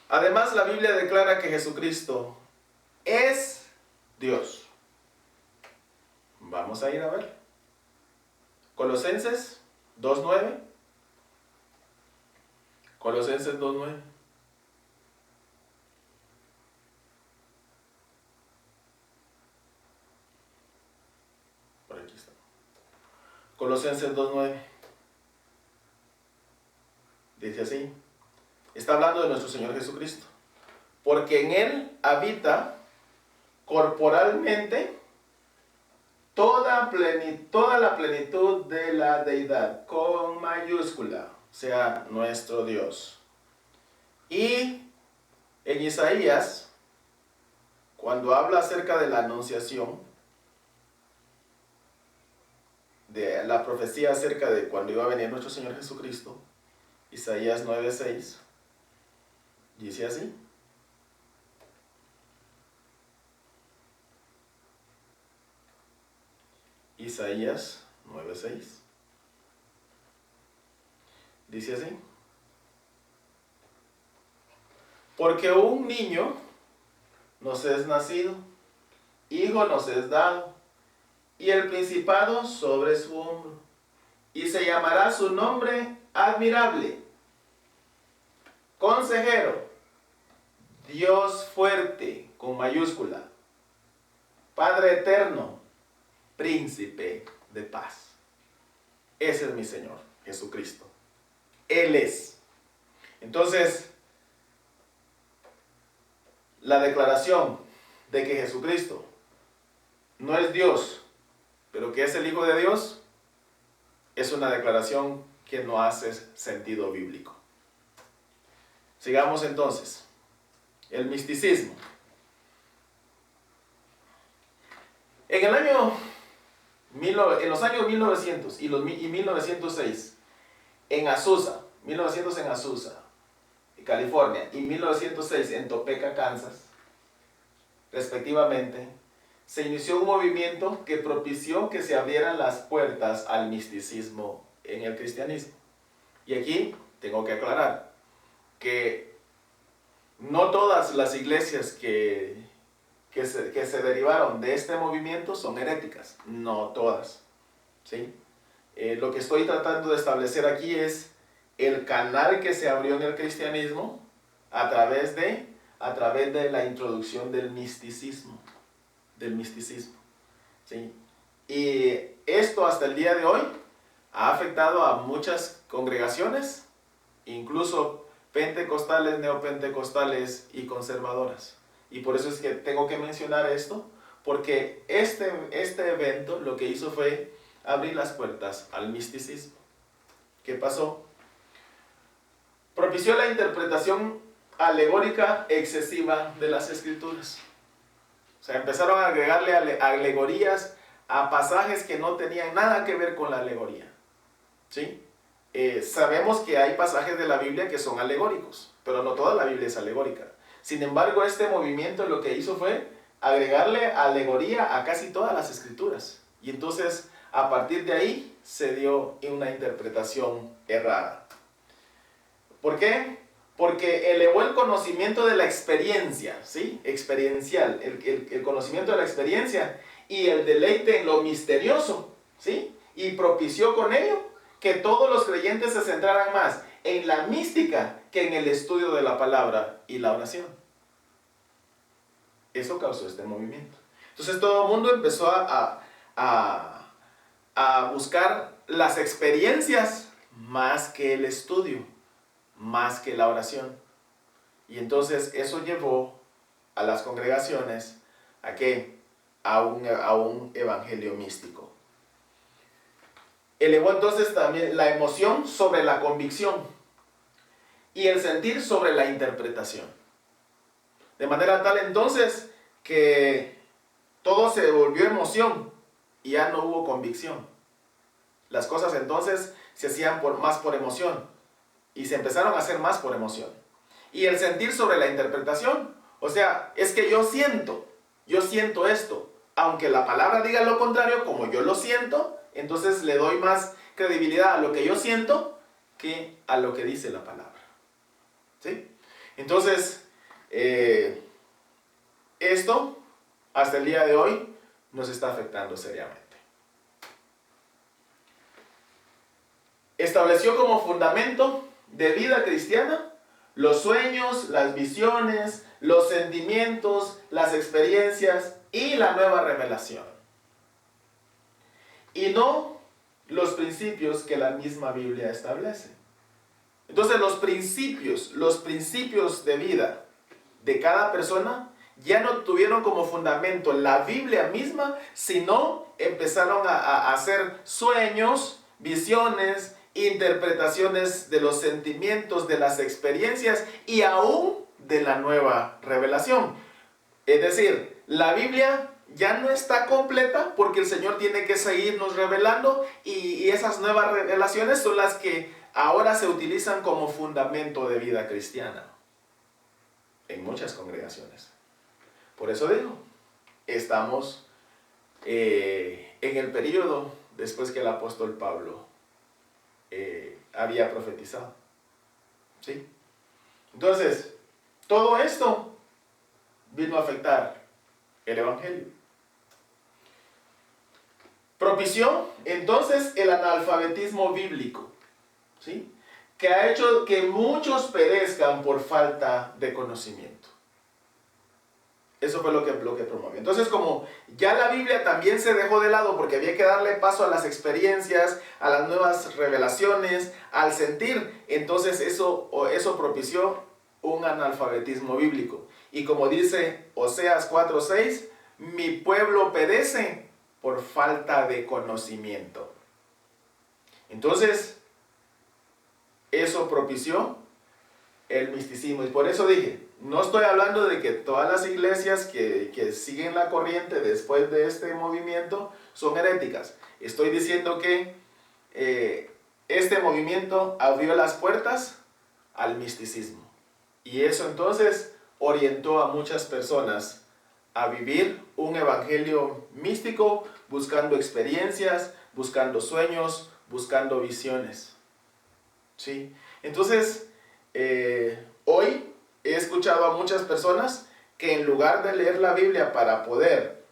Además, la Biblia declara que Jesucristo es Dios. Vamos a ir a ver. Colosenses 2:9. Colosenses 2:9. Por aquí está. Colosenses 2:9. Dice así. Está hablando de nuestro Señor Jesucristo. Porque en Él habita corporalmente toda la plenitud de la deidad, con mayúscula, o sea, nuestro Dios. Y en Isaías, cuando habla acerca de la anunciación, de la profecía acerca de cuando iba a venir nuestro Señor Jesucristo, Isaías 9:6, dice así. Isaías 9:6. Dice así. Porque un niño nos es nacido, hijo nos es dado, y el principado sobre su hombro, y se llamará su nombre admirable, consejero, Dios fuerte, con mayúscula, Padre eterno, príncipe de paz. Ese es mi Señor, Jesucristo. Él es. Entonces, la declaración de que Jesucristo no es Dios, pero que es el Hijo de Dios, es una declaración que no hace sentido bíblico. Sigamos entonces. El misticismo. En los años 1900 y 1906, en Azusa, 1900 en Azusa, California, y 1906 en Topeka, Kansas, respectivamente, se inició un movimiento que propició que se abrieran las puertas al misticismo en el cristianismo. Y aquí tengo que aclarar que no todas las iglesias que se derivaron de este movimiento son heréticas, no todas, ¿sí? Lo que estoy tratando de establecer aquí es el canal que se abrió en el cristianismo a través de la introducción del misticismo, ¿sí? Y esto hasta el día de hoy ha afectado a muchas congregaciones, incluso pentecostales, neopentecostales y conservadoras. Y por eso es que tengo que mencionar esto, porque este evento lo que hizo fue abrir las puertas al misticismo. ¿Qué pasó? Propició la interpretación alegórica excesiva de las Escrituras. O sea, empezaron a agregarle alegorías a pasajes que no tenían nada que ver con la alegoría, ¿sí? Sabemos que hay pasajes de la Biblia que son alegóricos, pero no toda la Biblia es alegórica. Sin embargo, este movimiento lo que hizo fue agregarle alegoría a casi todas las Escrituras. Y entonces, a partir de ahí, se dio una interpretación errada. ¿Por qué? Porque elevó el conocimiento de la experiencia, ¿sí? Experiencial, el conocimiento de la experiencia y el deleite en lo misterioso, ¿sí? Y propició con ello que todos los creyentes se centraran más en la mística que en el estudio de la palabra y la oración. Eso causó este movimiento. Entonces todo el mundo empezó a buscar las experiencias más que el estudio, más que la oración. Y entonces eso llevó a las congregaciones ¿a qué? A un evangelio místico. Elevó entonces también la emoción sobre la convicción y el sentir sobre la interpretación. De manera tal entonces que todo se volvió emoción y ya no hubo convicción. Las cosas entonces se hacían más por emoción y se empezaron a hacer más por emoción. Y el sentir sobre la interpretación, o sea, es que yo siento esto, aunque la palabra diga lo contrario, como yo lo siento, entonces le doy más credibilidad a lo que yo siento que a lo que dice la palabra, ¿sí? Entonces, esto hasta el día de hoy nos está afectando seriamente. Estableció como fundamento de vida cristiana los sueños, las visiones, los sentimientos, las experiencias y la nueva revelación. Y no los principios que la misma Biblia establece. Entonces los principios de vida de cada persona ya no tuvieron como fundamento la Biblia misma, sino empezaron a hacer sueños, visiones, interpretaciones de los sentimientos, de las experiencias y aún de la nueva revelación. Es decir, la Biblia ya no está completa porque el Señor tiene que seguirnos revelando y esas nuevas revelaciones son las que ahora se utilizan como fundamento de vida cristiana en muchas congregaciones. Por eso digo, estamos en el periodo después que el apóstol Pablo había profetizado. ¿Sí? Entonces, todo esto vino a afectar el Evangelio. Propició entonces el analfabetismo bíblico, ¿sí? Que ha hecho que muchos perezcan por falta de conocimiento. Eso fue lo que promovió. Entonces, como ya la Biblia también se dejó de lado porque había que darle paso a las experiencias, a las nuevas revelaciones, al sentir, entonces eso propició un analfabetismo bíblico. Y como dice Oseas 4:6, mi pueblo perece por falta de conocimiento. Entonces, eso propició el misticismo. Y por eso dije, no estoy hablando de que todas las iglesias que siguen la corriente después de este movimiento son heréticas. Estoy diciendo que este movimiento abrió las puertas al misticismo. Y eso entonces orientó a muchas personas a vivir un evangelio místico, buscando experiencias, buscando sueños, buscando visiones. ¿Sí? Entonces, hoy he escuchado a muchas personas que en lugar de leer la Biblia para poder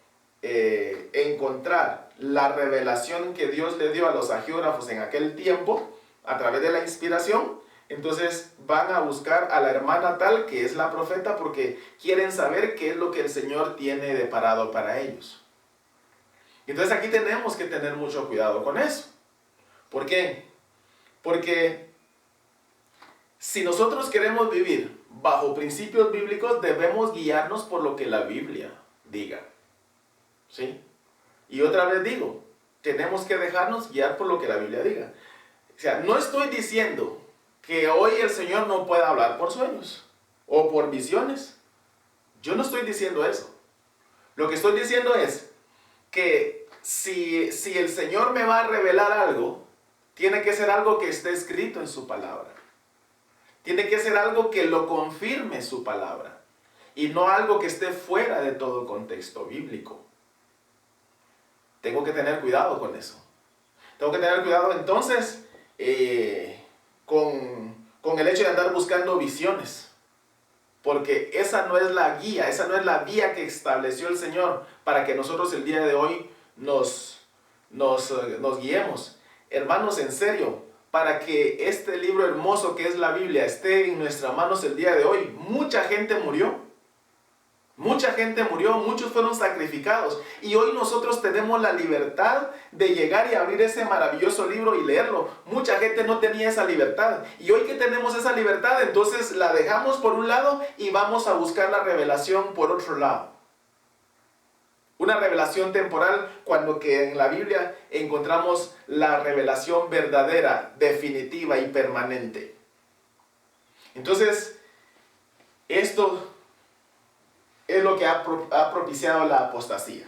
encontrar la revelación que Dios le dio a los hagiógrafos en aquel tiempo, a través de la inspiración, entonces van a buscar a la hermana tal que es la profeta porque quieren saber qué es lo que el Señor tiene deparado para ellos. Entonces aquí tenemos que tener mucho cuidado con eso. ¿Por qué? Porque si nosotros queremos vivir bajo principios bíblicos, debemos guiarnos por lo que la Biblia diga. ¿Sí? Y otra vez digo, tenemos que dejarnos guiar por lo que la Biblia diga. O sea, no estoy diciendo que hoy el Señor no pueda hablar por sueños o por visiones. Yo no estoy diciendo eso. Lo que estoy diciendo es que si el Señor me va a revelar algo, tiene que ser algo que esté escrito en su palabra. Tiene que ser algo que lo confirme su palabra y no algo que esté fuera de todo contexto bíblico. Tengo que tener cuidado con eso. Tengo que tener cuidado entonces con el hecho de andar buscando visiones. Porque esa no es la guía, esa no es la vía que estableció el Señor para que nosotros el día de hoy nos guiemos. Hermanos, en serio, para que este libro hermoso que es la Biblia esté en nuestras manos el día de hoy, mucha gente murió. Mucha gente murió, muchos fueron sacrificados. Y hoy nosotros tenemos la libertad de llegar y abrir ese maravilloso libro y leerlo. Mucha gente no tenía esa libertad. Y hoy que tenemos esa libertad, entonces la dejamos por un lado y vamos a buscar la revelación por otro lado. Una revelación temporal cuando que en la Biblia encontramos la revelación verdadera, definitiva y permanente. Entonces, esto es lo que ha propiciado la apostasía.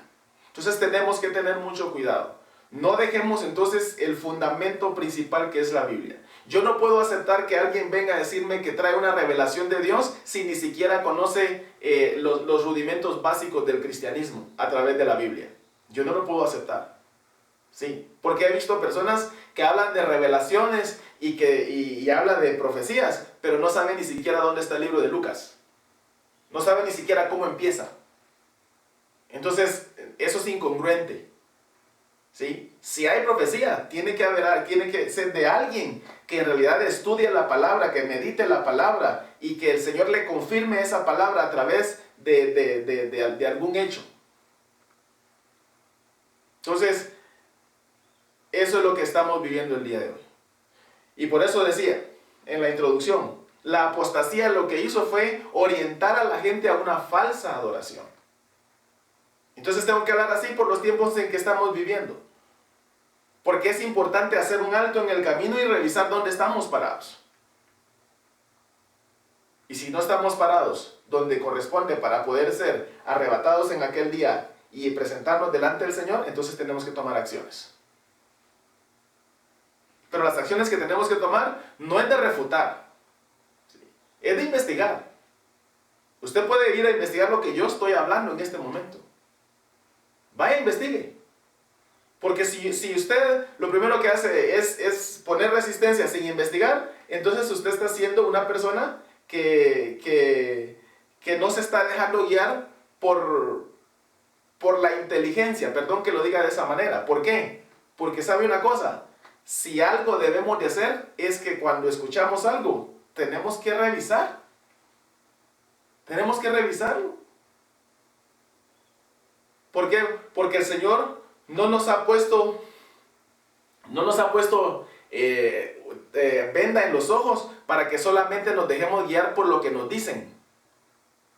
Entonces tenemos que tener mucho cuidado. No dejemos entonces el fundamento principal que es la Biblia. Yo no puedo aceptar que alguien venga a decirme que trae una revelación de Dios si ni siquiera conoce los rudimentos básicos del cristianismo a través de la Biblia. Yo no lo puedo aceptar. Sí, porque he visto personas que hablan de revelaciones y habla de profecías, pero no sabe ni siquiera dónde está el libro de Lucas. No sabe ni siquiera cómo empieza. Entonces, eso es incongruente. ¿Sí? Si hay profecía, tiene que ser de alguien que en realidad estudie la palabra, que medite la palabra y que el Señor le confirme esa palabra a través de algún hecho. Entonces, eso es lo que estamos viviendo el día de hoy. Y por eso decía en la introducción, la apostasía lo que hizo fue orientar a la gente a una falsa adoración. Entonces tengo que hablar así por los tiempos en que estamos viviendo. Porque es importante hacer un alto en el camino y revisar dónde estamos parados. Y si no estamos parados donde corresponde para poder ser arrebatados en aquel día y presentarnos delante del Señor, entonces tenemos que tomar acciones. Pero las acciones que tenemos que tomar no es de refutar, ¿sí? Es de investigar. Usted puede ir a investigar lo que yo estoy hablando en este momento. Vaya, investigue. Porque si usted lo primero que hace es poner resistencia sin investigar, entonces usted está siendo una persona que no se está dejando guiar por la inteligencia, perdón que lo diga de esa manera. ¿Por qué? Porque sabe una cosa, si algo debemos de hacer es que cuando escuchamos algo, tenemos que revisar. Tenemos que revisarlo. ¿Por qué? Porque el Señor no nos ha puesto venda en los ojos para que solamente nos dejemos guiar por lo que nos dicen,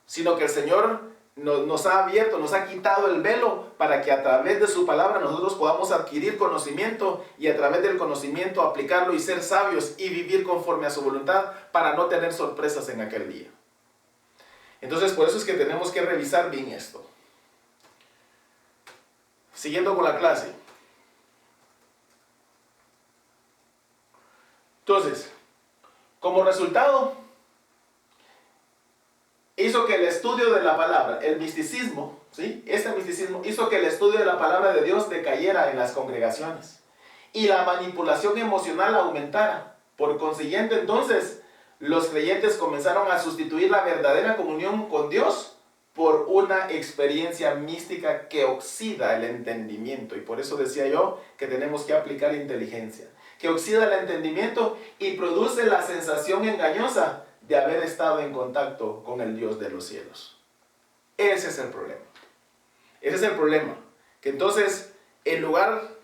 sino que el Señor nos ha abierto, nos ha quitado el velo para que a través de su palabra nosotros podamos adquirir conocimiento y a través del conocimiento aplicarlo y ser sabios y vivir conforme a su voluntad para no tener sorpresas en aquel día. Entonces por eso es que tenemos que revisar bien esto. Siguiendo con la clase. Entonces, como resultado, hizo que el estudio de la palabra, el misticismo, ¿sí? Este misticismo hizo que el estudio de la palabra de Dios decayera en las congregaciones y la manipulación emocional aumentara. Por consiguiente, entonces, los creyentes comenzaron a sustituir la verdadera comunión con Dios por una experiencia mística que oxida el entendimiento. Y por eso decía yo que tenemos que aplicar inteligencia, que oxida el entendimiento y produce la sensación engañosa de haber estado en contacto con el Dios de los cielos. Ese es el problema. Ese es el problema. Que entonces, en lugar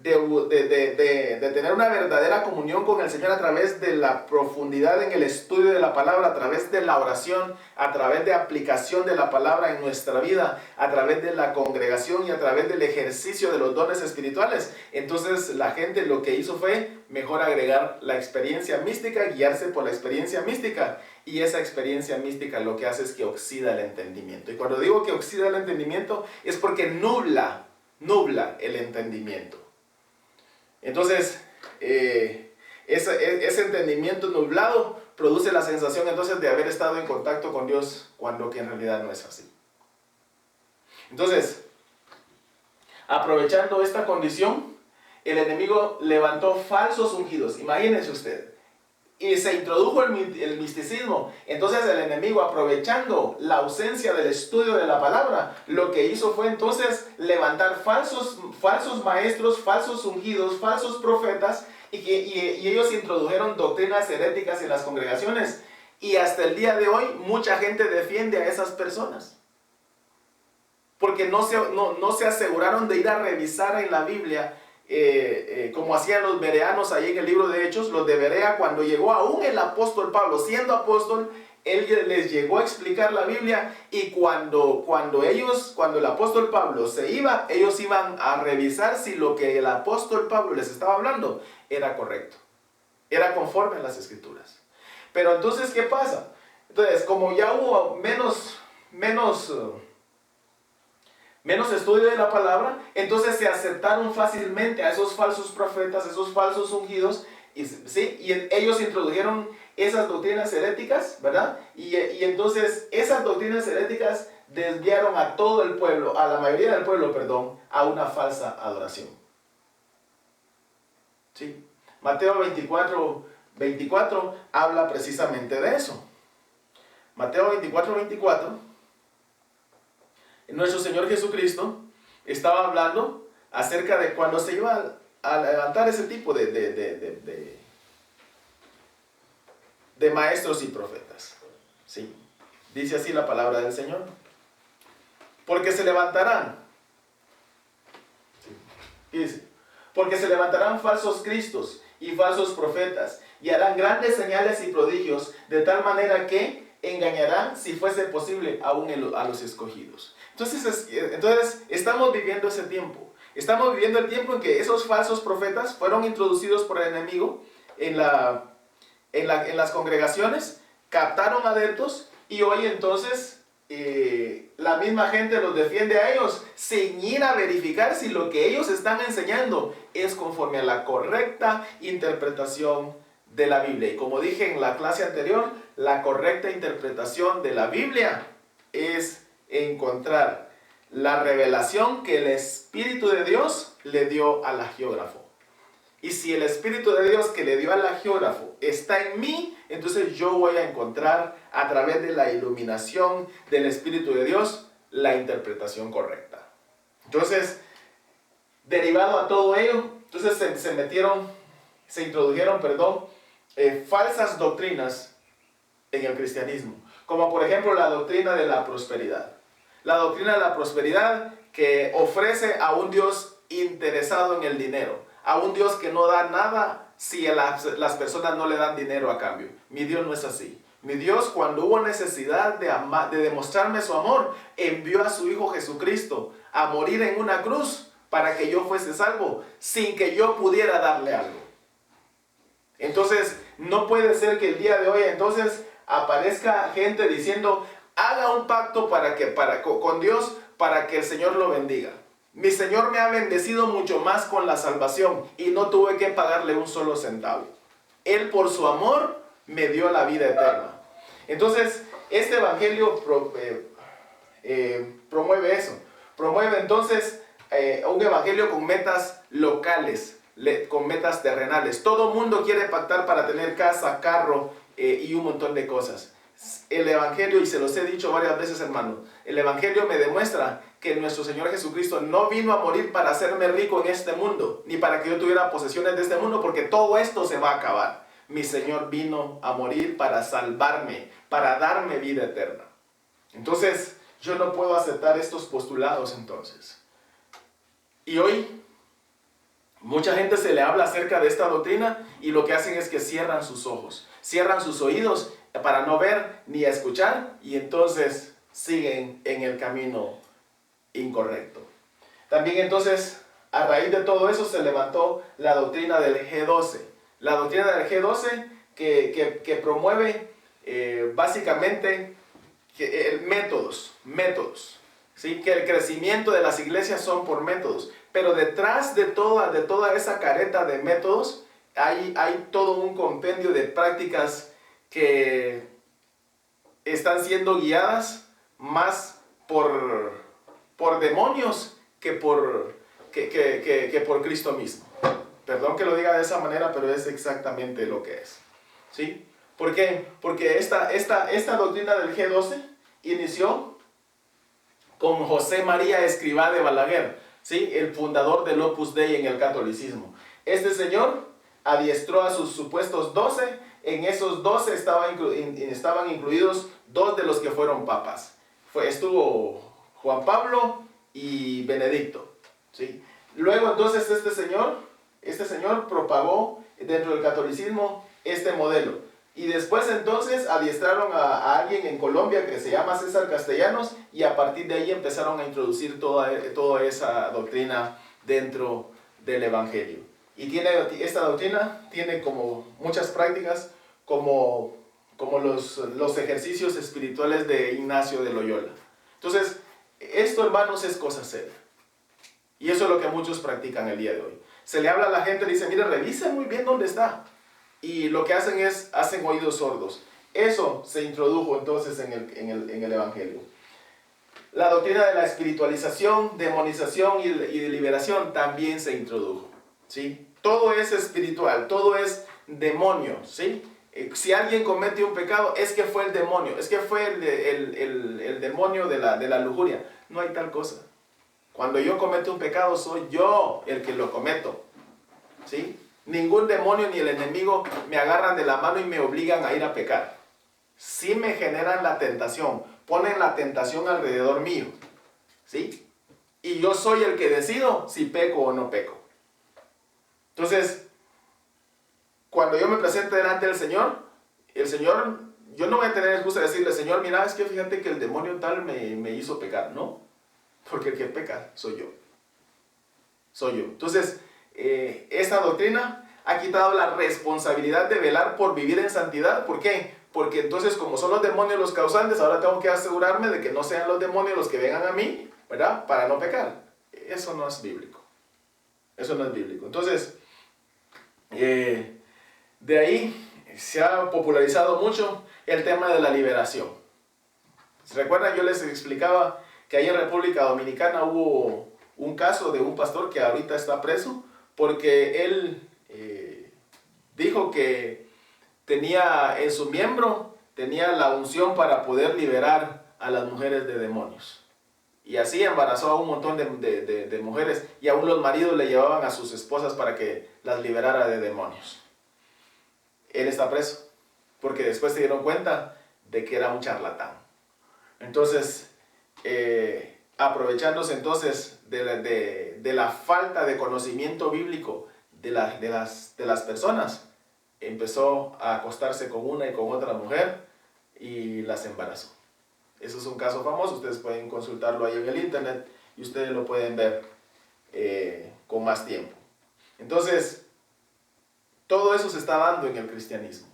de tener una verdadera comunión con el Señor a través de la profundidad en el estudio de la palabra, a través de la oración, a través de aplicación de la palabra en nuestra vida, a través de la congregación y a través del ejercicio de los dones espirituales, entonces la gente lo que hizo fue mejor agregar la experiencia mística, guiarse por la experiencia mística, y esa experiencia mística lo que hace es que oxida el entendimiento. Y cuando digo que oxida el entendimiento es porque nubla el entendimiento. Entonces, ese entendimiento nublado produce la sensación entonces de haber estado en contacto con Dios cuando que en realidad no es así. Entonces, aprovechando esta condición, el enemigo levantó falsos ungidos. Imagínense usted. Y se introdujo el misticismo. Entonces el enemigo, aprovechando la ausencia del estudio de la palabra, lo que hizo fue entonces levantar falsos maestros, falsos ungidos, falsos profetas, y ellos introdujeron doctrinas heréticas en las congregaciones. Y hasta el día de hoy mucha gente defiende a esas personas, porque no se aseguraron de ir a revisar en la Biblia, como hacían los bereanos ahí en el libro de Hechos. Los de Berea, cuando llegó aún el apóstol Pablo siendo apóstol, él les llegó a explicar la Biblia, y cuando el apóstol Pablo se iba, ellos iban a revisar si lo que el apóstol Pablo les estaba hablando era correcto, era conforme a las escrituras. Pero entonces, ¿qué pasa? Entonces, como ya hubo menos estudio de la palabra, entonces se aceptaron fácilmente a esos falsos profetas, esos falsos ungidos, ¿sí? Y ellos introdujeron esas doctrinas heréticas, ¿verdad? Y entonces esas doctrinas heréticas desviaron a todo el pueblo, a la mayoría del pueblo, a una falsa adoración. ¿Sí? Mateo 24 habla precisamente de eso. Mateo 24, nuestro Señor Jesucristo estaba hablando acerca de cuando se iba a levantar ese tipo de maestros y profetas. ¿Sí? Dice así la palabra del Señor. Porque se levantarán. ¿Sí? Dice, porque se levantarán falsos cristos y falsos profetas, y harán grandes señales y prodigios, de tal manera que engañarán, si fuese posible, aún a los escogidos. Entonces estamos viviendo ese tiempo. Estamos viviendo el tiempo en que esos falsos profetas fueron introducidos por el enemigo en las congregaciones, captaron adeptos, y hoy entonces la misma gente los defiende a ellos sin ir a verificar si lo que ellos están enseñando es conforme a la correcta interpretación de la Biblia. Y como dije en la clase anterior, la correcta interpretación de la Biblia es encontrar la revelación que el Espíritu de Dios le dio al hagiógrafo. Y si el Espíritu de Dios que le dio al hagiógrafo está en mí, entonces yo voy a encontrar a través de la iluminación del Espíritu de Dios la interpretación correcta. Entonces, derivado a todo ello, entonces se introdujeron, falsas doctrinas en el cristianismo. Como por ejemplo la doctrina de la prosperidad. La doctrina de la prosperidad que ofrece a un Dios interesado en el dinero. A un Dios que no da nada si las personas no le dan dinero a cambio. Mi Dios no es así. Mi Dios, cuando hubo necesidad de demostrarme su amor, envió a su Hijo Jesucristo a morir en una cruz para que yo fuese salvo, sin que yo pudiera darle algo. Entonces, no puede ser que el día de hoy entonces aparezca gente diciendo, haga un pacto con Dios para que el Señor lo bendiga. Mi Señor me ha bendecido mucho más con la salvación y no tuve que pagarle un solo centavo. Él por su amor me dio la vida eterna. Entonces, este evangelio promueve eso. Promueve entonces un evangelio con metas locales, con metas terrenales. Todo mundo quiere pactar para tener casa, carro y un montón de cosas. El evangelio, y se los he dicho varias veces, hermano, el evangelio me demuestra que nuestro Señor Jesucristo no vino a morir para hacerme rico en este mundo, ni para que yo tuviera posesiones de este mundo, porque todo esto se va a acabar. Mi Señor vino a morir para salvarme, para darme vida eterna. Entonces, yo no puedo aceptar estos postulados entonces. Y hoy, mucha gente se le habla acerca de esta doctrina y lo que hacen es que cierran sus ojos, cierran sus oídos para no ver ni escuchar, y entonces siguen en el camino incorrecto. También entonces, a raíz de todo eso se levantó la doctrina del G12. La doctrina del G12 que promueve básicamente métodos, ¿sí? Que el crecimiento de las iglesias son por métodos. Pero detrás de toda esa careta de métodos hay todo un compendio de prácticas que están siendo guiadas más por demonios que por Cristo mismo. Perdón que lo diga de esa manera, pero es exactamente lo que es. ¿Sí? ¿Por qué? Porque esta doctrina del G12 inició con José María Escrivá de Balaguer, ¿sí? El fundador del Opus Dei en el catolicismo. Este señor adiestró a sus supuestos 12. En esos 12 estaban incluidos 2 de los que fueron papas. Estuvo Juan Pablo y Benedicto, ¿sí? Luego entonces este señor propagó dentro del catolicismo este modelo. Y después entonces adiestraron a alguien en Colombia que se llama César Castellanos, y a partir de ahí empezaron a introducir toda esa doctrina dentro del evangelio. Y esta doctrina tiene como muchas prácticas, como los ejercicios espirituales de Ignacio de Loyola. Entonces, esto, hermanos, es cosa seria. Y eso es lo que muchos practican el día de hoy. Se le habla a la gente y dice, mire, revisa muy bien dónde está. Y lo que hacen oídos sordos. Eso se introdujo entonces en el evangelio. La doctrina de la espiritualización, demonización y de liberación también se introdujo, ¿sí? todo es espiritual, todo es demonio, ¿sí? Si alguien comete un pecado, es que fue el demonio, es que fue el demonio de la lujuria. No hay tal cosa. Cuando yo cometo un pecado, soy yo el que lo cometo, ¿sí? Ningún demonio ni el enemigo me agarran de la mano y me obligan a ir a pecar. Sí me generan la tentación, ponen la tentación alrededor mío, ¿sí? Y yo soy el que decido si peco o no peco. Entonces, cuando yo me presente delante del Señor, el Señor, yo no voy a tener excusa de decirle, Señor, mira, es que fíjate que el demonio tal me hizo pecar, ¿no? Porque el que peca soy yo. Soy yo. Entonces, esta doctrina ha quitado la responsabilidad de velar por vivir en santidad. ¿Por qué? Porque entonces, como son los demonios los causantes, ahora tengo que asegurarme de que no sean los demonios los que vengan a mí, ¿verdad? Para no pecar. Eso no es bíblico. Eso no es bíblico. Entonces, de ahí se ha popularizado mucho el tema de la liberación. ¿Se recuerdan? Yo les explicaba que ahí en República Dominicana hubo un caso de un pastor que ahorita está preso porque él dijo que tenía en su miembro, tenía la unción para poder liberar a las mujeres de demonios. Y así embarazó a un montón de mujeres y aún los maridos le llevaban a sus esposas para que las liberara de demonios. Él está preso porque después se dieron cuenta de que era un charlatán. Entonces, aprovechándose entonces de la falta de conocimiento bíblico de las personas, empezó a acostarse con una y con otra mujer y las embarazó. Eso es un caso famoso, ustedes pueden consultarlo ahí en el internet y ustedes lo pueden ver con más tiempo. Entonces, todo eso se está dando en el cristianismo,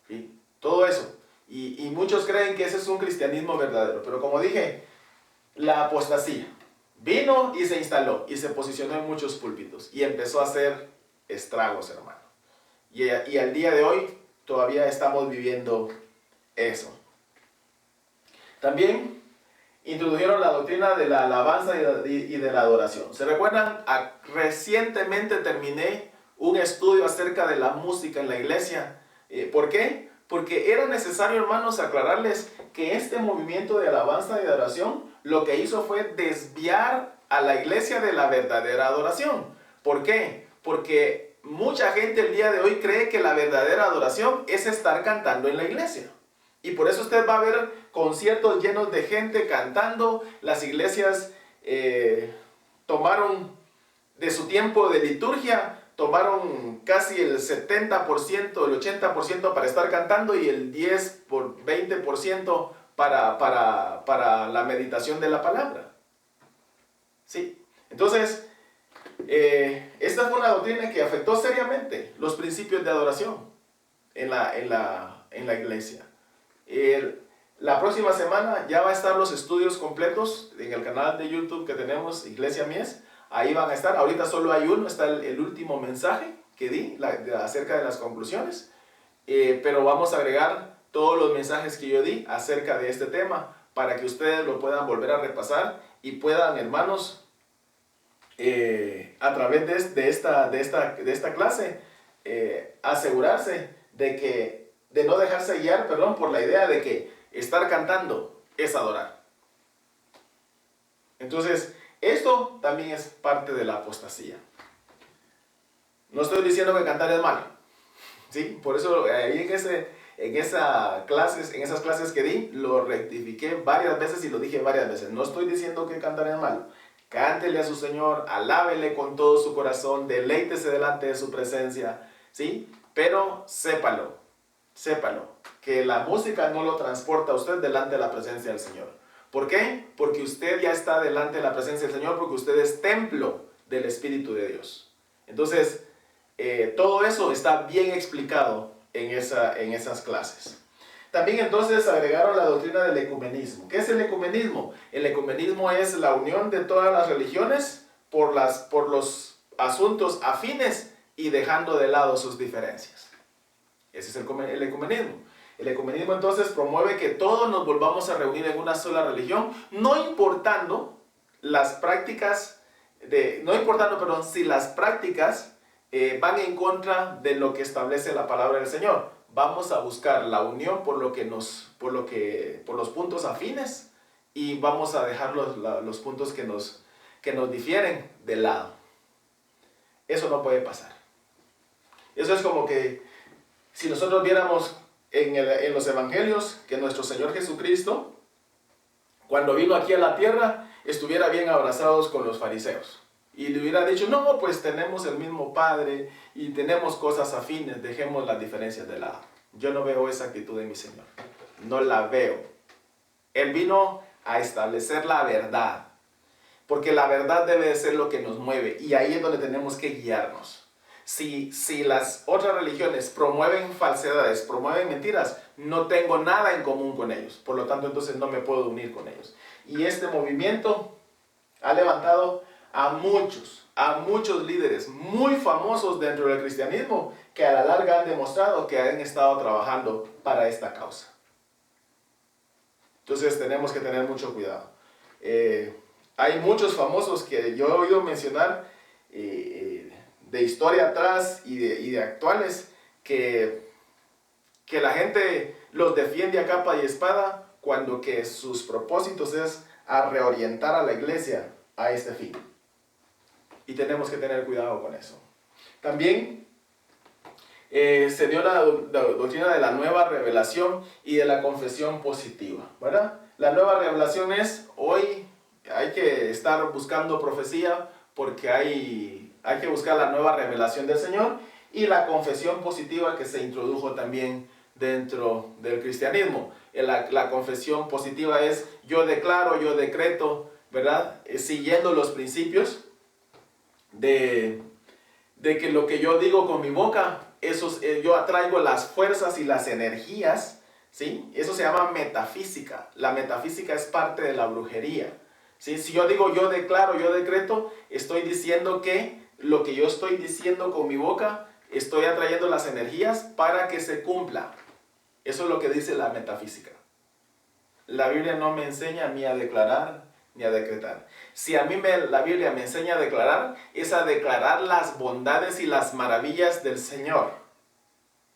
¿sí? Todo eso. Y muchos creen que ese es un cristianismo verdadero, pero como dije, la apostasía vino y se instaló y se posicionó en muchos púlpitos y empezó a hacer estragos, hermano. Y al día de hoy todavía estamos viviendo eso. También introdujeron la doctrina de la alabanza y de la adoración. ¿Se recuerdan? Recientemente terminé un estudio acerca de la música en la iglesia. ¿Por qué? Porque era necesario, hermanos, aclararles que este movimiento de alabanza y de adoración lo que hizo fue desviar a la iglesia de la verdadera adoración. ¿Por qué? Porque mucha gente el día de hoy cree que la verdadera adoración es estar cantando en la iglesia. Y por eso usted va a ver conciertos llenos de gente cantando. Las iglesias tomaron de su tiempo de liturgia, tomaron casi el 70%, el 80% para estar cantando y el 20% para la meditación de la palabra. ¿Sí? Entonces, esta fue una doctrina que afectó seriamente los principios de adoración en la iglesia. La próxima semana ya va a estar los estudios completos en el canal de YouTube que tenemos, Iglesia Mies. Ahí van a estar. Ahorita solo hay uno, está el último mensaje que di acerca de las conclusiones. Pero vamos a agregar todos los mensajes que yo di acerca de este tema para que ustedes lo puedan volver a repasar y puedan, hermanos, a través de esta clase, asegurarse de no dejarse guiar, por la idea de que estar cantando es adorar. Entonces, esto también es parte de la apostasía. No estoy diciendo que cantar es malo, ¿sí? Por eso ahí en esas clases que di, lo rectifiqué varias veces y lo dije varias veces. No estoy diciendo que cantar es malo. Cántele a su Señor, alábele con todo su corazón, deleítese delante de su presencia, ¿sí? Pero sépalo, que la música no lo transporta a usted delante de la presencia del Señor. ¿Por qué? Porque usted ya está delante de la presencia del Señor, porque usted es templo del Espíritu de Dios. Entonces, todo eso está bien explicado en esas clases. También entonces agregaron la doctrina del ecumenismo. ¿Qué es el ecumenismo? El ecumenismo es la unión de todas las religiones por los asuntos afines y dejando de lado sus diferencias. Ese es el ecumenismo. El ecumenismo entonces promueve que todos nos volvamos a reunir en una sola religión, no importando si las prácticas van en contra de lo que establece la palabra del Señor. Vamos a buscar la unión por los puntos afines y vamos a dejar los puntos que nos difieren de lado. Eso no puede pasar. Eso es como que si nosotros viéramos en los evangelios que nuestro Señor Jesucristo, cuando vino aquí a la tierra, estuviera bien abrazados con los fariseos. Y le hubiera dicho, no, pues tenemos el mismo Padre y tenemos cosas afines, dejemos las diferencias de lado. Yo no veo esa actitud en mi Señor. No la veo. Él vino a establecer la verdad. Porque la verdad debe de ser lo que nos mueve. Y ahí es donde tenemos que guiarnos. Si las otras religiones promueven falsedades, promueven mentiras, no tengo nada en común con ellos. Por lo tanto, entonces no me puedo unir con ellos. Y este movimiento ha levantado a muchos líderes muy famosos dentro del cristianismo que a la larga han demostrado que han estado trabajando para esta causa. Entonces tenemos que tener mucho cuidado. Hay muchos famosos que yo he oído mencionar de historia atrás y de actuales que la gente los defiende a capa y espada cuando que sus propósitos es a reorientar a la iglesia a este fin. Y tenemos que tener cuidado con eso. También se dio la doctrina de la nueva revelación y de la confesión positiva, ¿verdad? La nueva revelación es, hoy hay que estar buscando profecía porque hay que buscar la nueva revelación del Señor, y la confesión positiva que se introdujo también dentro del cristianismo. La confesión positiva es, yo declaro, yo decreto, ¿verdad? Siguiendo los principios de que lo que yo digo con mi boca, yo atraigo las fuerzas y las energías, ¿sí? Eso se llama metafísica. La metafísica es parte de la brujería, ¿sí? Si yo digo yo declaro, yo decreto, estoy diciendo que lo que yo estoy diciendo con mi boca, estoy atrayendo las energías para que se cumpla. Eso es lo que dice la metafísica. La Biblia no me enseña a mí a declarar ni a decretar. Si a mí la Biblia me enseña a declarar, es a declarar las bondades y las maravillas del Señor.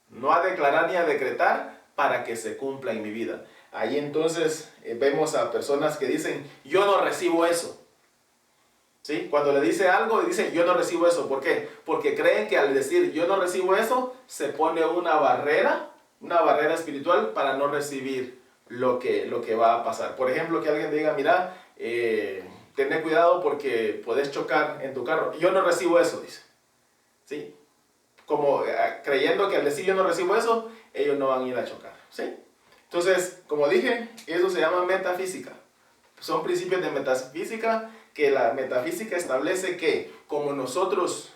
No a declarar ni a decretar para que se cumpla en mi vida. Ahí entonces vemos a personas que dicen, yo no recibo eso. ¿Sí? Cuando le dice algo, dice, yo no recibo eso. ¿Por qué? Porque creen que al decir, yo no recibo eso, se pone una barrera espiritual para no recibir lo que va a pasar. Por ejemplo, que alguien diga, mira, ten cuidado porque puedes chocar en tu carro. Yo no recibo eso, dice. ¿Sí? Como creyendo que al decir yo no recibo eso, ellos no van a ir a chocar. ¿Sí? Entonces, como dije, eso se llama metafísica. Son principios de metafísica que la metafísica establece que como nosotros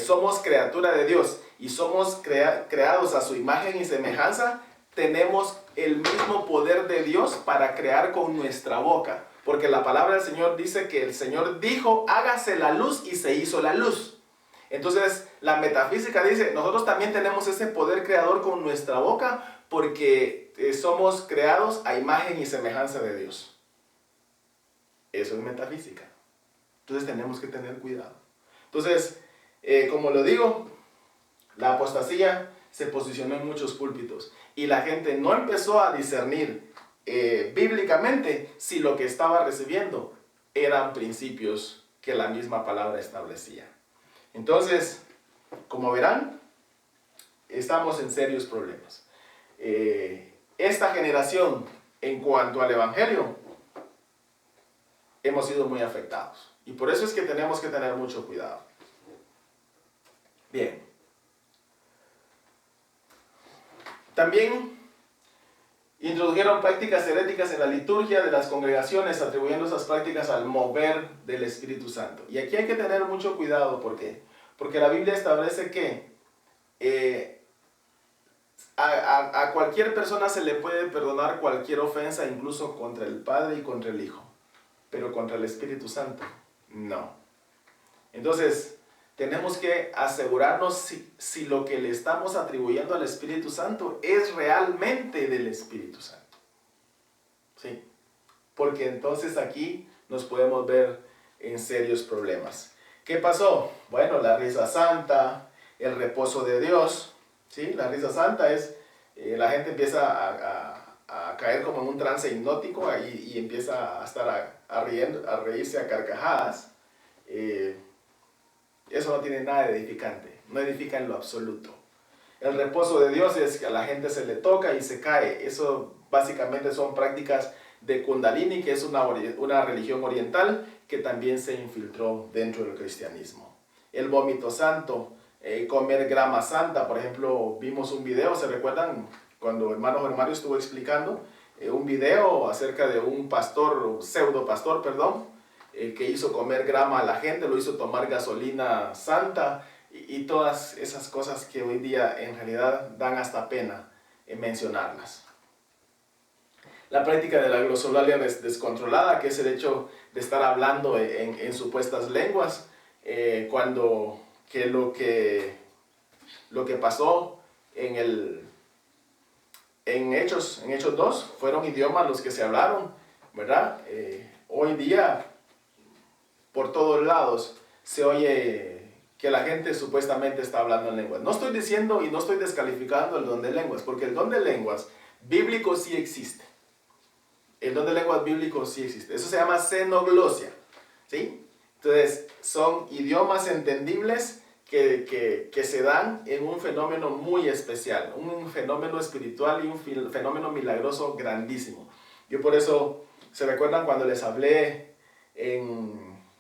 somos criatura de Dios y somos creados a su imagen y semejanza, tenemos el mismo poder de Dios para crear con nuestra boca. Porque la palabra del Señor dice que el Señor dijo, hágase la luz, y se hizo la luz. Entonces, la metafísica dice, nosotros también tenemos ese poder creador con nuestra boca porque somos creados a imagen y semejanza de Dios. Eso es metafísica. Entonces tenemos que tener cuidado. Entonces, como lo digo, la apostasía se posicionó en muchos púlpitos y la gente no empezó a discernir bíblicamente si lo que estaba recibiendo eran principios que la misma palabra establecía. Entonces, como verán, estamos en serios problemas. Esta generación, en cuanto al evangelio, hemos sido muy afectados. Y por eso es que tenemos que tener mucho cuidado. Bien. También introdujeron prácticas heréticas en la liturgia de las congregaciones, atribuyendo esas prácticas al mover del Espíritu Santo. Y aquí hay que tener mucho cuidado. ¿Por qué? Porque la Biblia establece que a cualquier persona se le puede perdonar cualquier ofensa, incluso contra el Padre y contra el Hijo. Pero contra el Espíritu Santo, no. Entonces, tenemos que asegurarnos si lo que le estamos atribuyendo al Espíritu Santo es realmente del Espíritu Santo. ¿Sí? Porque entonces aquí nos podemos ver en serios problemas. ¿Qué pasó? Bueno, la risa santa, el reposo de Dios, ¿sí? La risa santa es, la gente empieza a caer como en un trance hipnótico y empieza a estar a reírse a carcajadas. Eh, Eso no tiene nada de edificante, no edifica en lo absoluto. El reposo de Dios es que a la gente se le toca y se cae. Eso básicamente son prácticas de Kundalini, que es una religión oriental que también se infiltró dentro del cristianismo. El vómito santo, comer grama santa, por ejemplo, vimos un video, ¿se recuerdan? Cuando hermano Mario estuvo explicando un video acerca de un pastor, pseudo pastor, perdón, que hizo comer grama a la gente, lo hizo tomar gasolina santa y todas esas cosas que hoy día en realidad dan hasta pena mencionarlas. La práctica de la glosolalia descontrolada, que es el hecho de estar hablando en supuestas lenguas, cuando que lo que pasó en Hechos 2 fueron idiomas los que se hablaron, ¿verdad? Hoy día por todos lados se oye que la gente supuestamente está hablando en lenguas. No estoy diciendo y no estoy descalificando el don de lenguas, porque el don de lenguas bíblico sí existe. El don de lenguas bíblico sí existe. Eso se llama xenoglosia, ¿sí? Entonces, son idiomas entendibles que se dan en un fenómeno muy especial, un fenómeno espiritual y un fenómeno milagroso grandísimo. Yo por eso, ¿se recuerdan cuando les hablé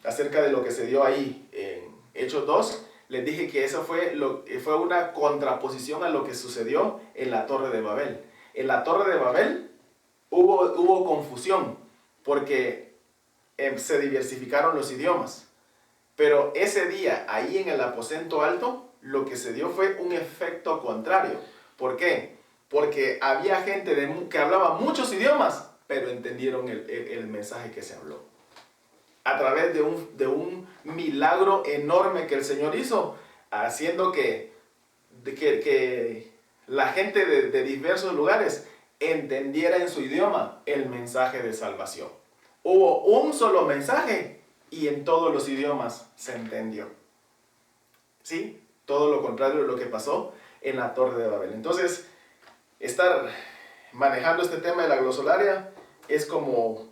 acerca de lo que se dio ahí en Hechos 2? Les dije que eso fue una contraposición a lo que sucedió en la Torre de Babel. En la Torre de Babel hubo confusión porque se diversificaron los idiomas. Pero ese día, ahí en el aposento alto, lo que se dio fue un efecto contrario. ¿Por qué? Porque había gente que hablaba muchos idiomas, pero entendieron el mensaje que se habló. A través de un milagro enorme que el Señor hizo, haciendo que la gente de diversos lugares entendiera en su idioma el mensaje de salvación. Hubo un solo mensaje y en todos los idiomas se entendió. ¿Sí? Todo lo contrario de lo que pasó en la Torre de Babel. Entonces, estar manejando este tema de la glosolalia es como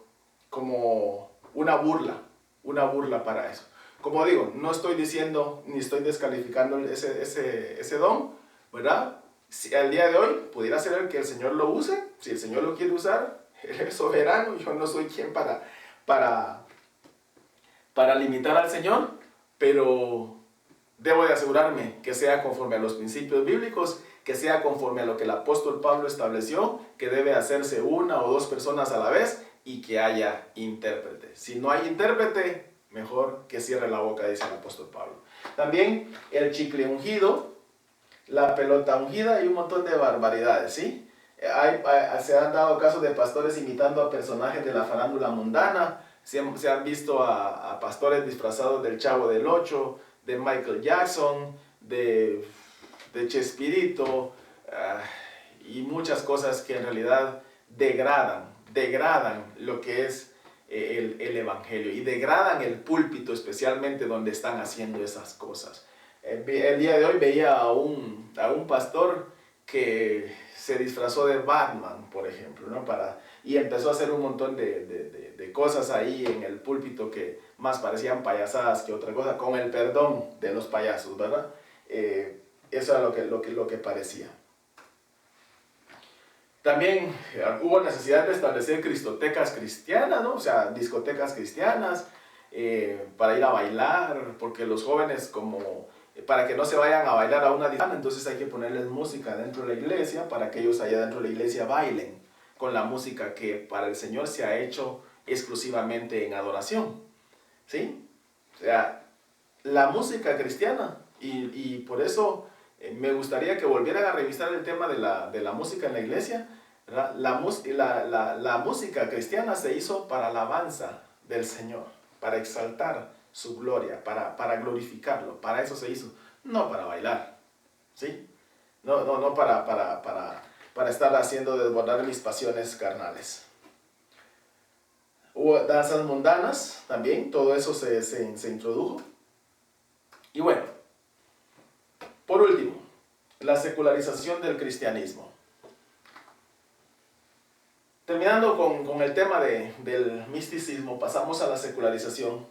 una burla para eso. Como digo, no estoy diciendo ni estoy descalificando ese don, ¿verdad? Si al día de hoy pudiera ser el que el Señor lo use, si el Señor lo quiere usar, Él es soberano, yo no soy quien para limitar al Señor, pero debo de asegurarme que sea conforme a los principios bíblicos, que sea conforme a lo que el apóstol Pablo estableció, que debe hacerse una o dos personas a la vez y que haya intérprete. Si no hay intérprete, mejor que cierre la boca, dice el apóstol Pablo. También el chicle ungido, la pelota ungida y un montón de barbaridades, ¿sí? Se han dado casos de pastores imitando a personajes de la farándula mundana. Se han visto a pastores disfrazados del Chavo del Ocho, de Michael Jackson, de Chespirito, y muchas cosas que en realidad degradan lo que es el evangelio y degradan el púlpito, especialmente donde están haciendo esas cosas. El día de hoy veía a un pastor que se disfrazó de Batman, por ejemplo, ¿no? Y empezó a hacer un montón de cosas ahí en el púlpito que más parecían payasadas que otra cosa, con el perdón de los payasos, ¿verdad? Eso era lo que parecía. También hubo necesidad de establecer cristotecas cristianas, ¿no? O sea, discotecas cristianas para ir a bailar, porque los jóvenes para que no se vayan a bailar a una discoteca, entonces hay que ponerles música dentro de la iglesia para que ellos allá dentro de la iglesia bailen con la música que para el Señor se ha hecho exclusivamente en adoración, ¿sí? O sea, la música cristiana, y por eso me gustaría que volvieran a revisar el tema de la música en la iglesia, ¿verdad? La música cristiana se hizo para alabanza del Señor, para exaltar su gloria, para glorificarlo, para eso se hizo, no para bailar, ¿sí? No para estar haciendo desbordar mis pasiones carnales. Hubo danzas mundanas también, todo eso se introdujo. Y bueno, por último, la secularización del cristianismo. Terminando con el tema del misticismo, pasamos a la secularización.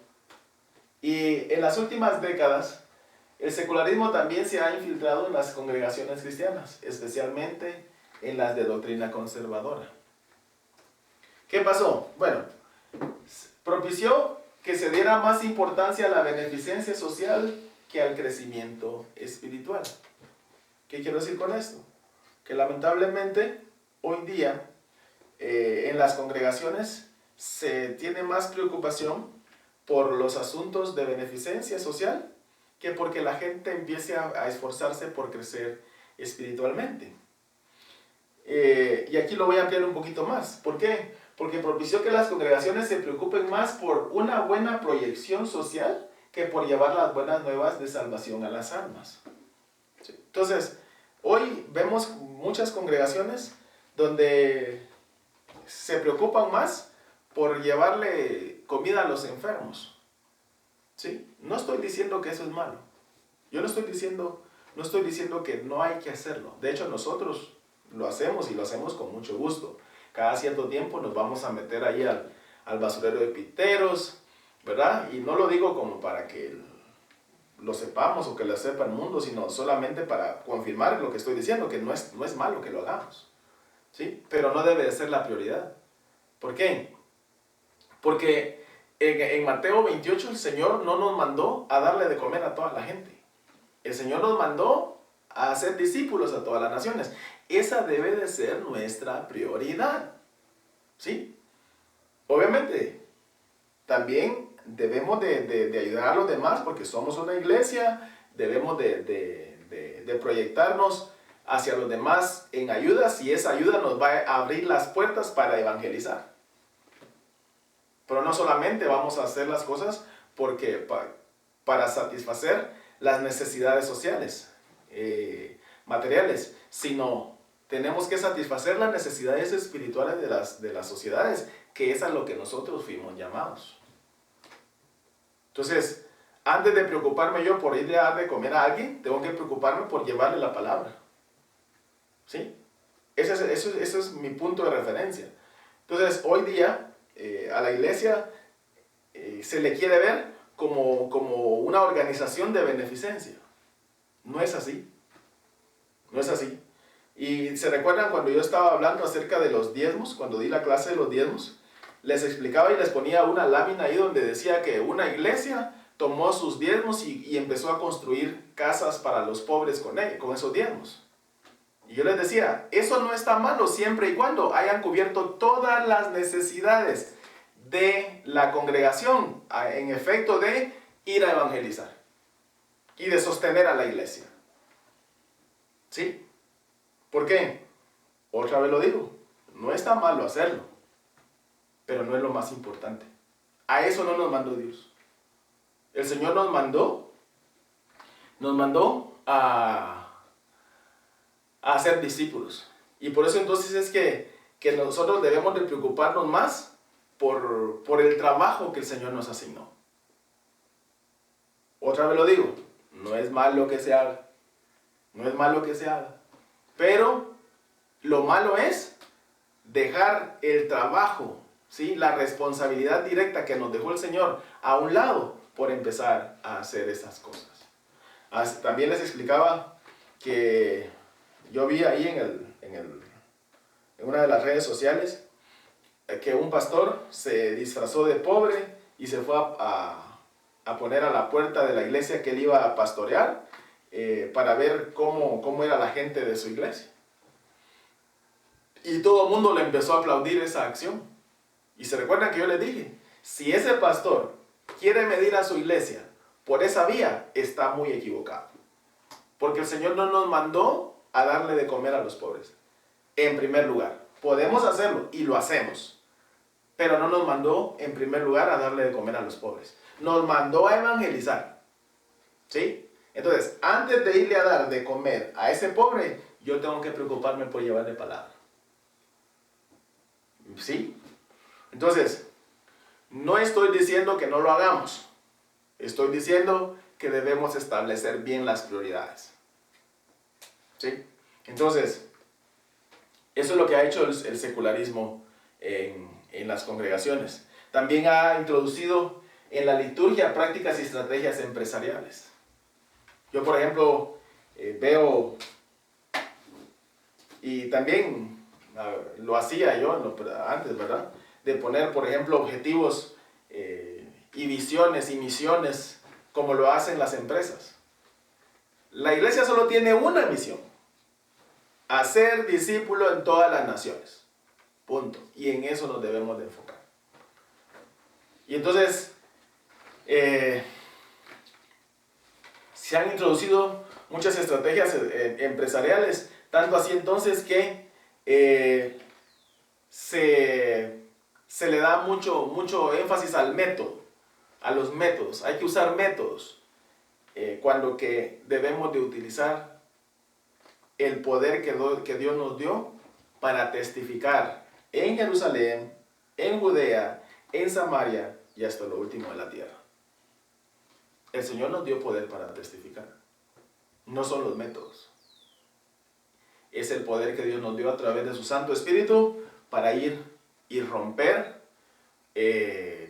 Y en las últimas décadas, el secularismo también se ha infiltrado en las congregaciones cristianas, especialmente en las de doctrina conservadora. ¿Qué pasó? Bueno, propició que se diera más importancia a la beneficencia social que al crecimiento espiritual. ¿Qué quiero decir con esto? Que lamentablemente hoy día en las congregaciones se tiene más preocupación por los asuntos de beneficencia social que porque la gente empiece a esforzarse por crecer espiritualmente. Y aquí lo voy a ampliar un poquito más. ¿Por qué? Porque propició que las congregaciones se preocupen más por una buena proyección social que por llevar las buenas nuevas de salvación a las almas. ¿Sí? Entonces, hoy vemos muchas congregaciones donde se preocupan más por llevarle comida a los enfermos. ¿Sí? No estoy diciendo que eso es malo. Yo no estoy diciendo que no hay que hacerlo. De hecho, nosotros lo hacemos y lo hacemos con mucho gusto. Cada cierto tiempo nos vamos a meter ahí al basurero de piteros, ¿verdad? Y no lo digo como para que lo sepamos o que lo sepa el mundo, sino solamente para confirmar lo que estoy diciendo, que no es malo que lo hagamos, ¿sí? Pero no debe de ser la prioridad. ¿Por qué? Porque en Mateo 28 el Señor no nos mandó a darle de comer a toda la gente. El Señor nos mandó a hacer discípulos a todas las naciones. Esa debe de ser nuestra prioridad, ¿sí? Obviamente, también debemos de ayudar a los demás porque somos una iglesia, debemos de proyectarnos hacia los demás en ayuda si esa ayuda nos va a abrir las puertas para evangelizar. Pero no solamente vamos a hacer las cosas porque para satisfacer las necesidades sociales, materiales, sino tenemos que satisfacer las necesidades espirituales de las sociedades, que es a lo que nosotros fuimos llamados. Entonces, antes de preocuparme yo por irle a dar de comer a alguien, tengo que preocuparme por llevarle la palabra. ¿Sí? Ese es mi punto de referencia. Entonces, hoy día, a la iglesia se le quiere ver como una organización de beneficencia. No es así. No es así. Y se recuerdan cuando yo estaba hablando acerca de los diezmos, cuando di la clase de los diezmos, les explicaba y les ponía una lámina ahí donde decía que una iglesia tomó sus diezmos y empezó a construir casas para los pobres con esos diezmos. Y yo les decía, eso no está malo siempre y cuando hayan cubierto todas las necesidades de la congregación, en efecto de ir a evangelizar y de sostener a la iglesia. ¿Sí? ¿Por qué? Otra vez lo digo, no está malo hacerlo, pero no es lo más importante. A eso no nos mandó Dios. El Señor nos mandó a ser discípulos. Y por eso entonces es que nosotros debemos de preocuparnos más por el trabajo que el Señor nos asignó. Otra vez lo digo, no es malo que se haga. No es malo que se haga. Pero lo malo es dejar el trabajo, ¿sí? La responsabilidad directa que nos dejó el Señor a un lado por empezar a hacer esas cosas. También les explicaba que yo vi ahí en una de las redes sociales que un pastor se disfrazó de pobre y se fue a poner a la puerta de la iglesia que él iba a pastorear para ver cómo era la gente de su iglesia. Y todo el mundo le empezó a aplaudir esa acción. Y se recuerdan que yo les dije, si ese pastor quiere medir a su iglesia por esa vía, está muy equivocado. Porque el Señor no nos mandó a darle de comer a los pobres. En primer lugar, podemos hacerlo y lo hacemos. Pero no nos mandó en primer lugar a darle de comer a los pobres. Nos mandó a evangelizar. ¿Sí? Entonces, antes de irle a dar de comer a ese pobre, yo tengo que preocuparme por llevarle palabra. ¿Sí? Entonces, no estoy diciendo que no lo hagamos. Estoy diciendo que debemos establecer bien las prioridades. ¿Sí? Entonces, eso es lo que ha hecho el secularismo en las congregaciones. También ha introducido en la liturgia prácticas y estrategias empresariales. Yo, por ejemplo, veo, y también lo hacía yo antes, ¿verdad? De poner, por ejemplo, objetivos y visiones y misiones como lo hacen las empresas. La iglesia solo tiene una misión: hacer discípulos en todas las naciones. Punto. Y en eso nos debemos de enfocar. Y entonces, se han introducido muchas estrategias empresariales, tanto así entonces que se le da mucho énfasis al método, a los métodos. Hay que usar métodos, cuando que debemos de utilizar el poder que Dios nos dio para testificar en Jerusalén, en Judea, en Samaria y hasta lo último de la tierra. El Señor nos dio poder para testificar. No son los métodos. Es el poder que Dios nos dio a través de su Santo Espíritu para ir y romper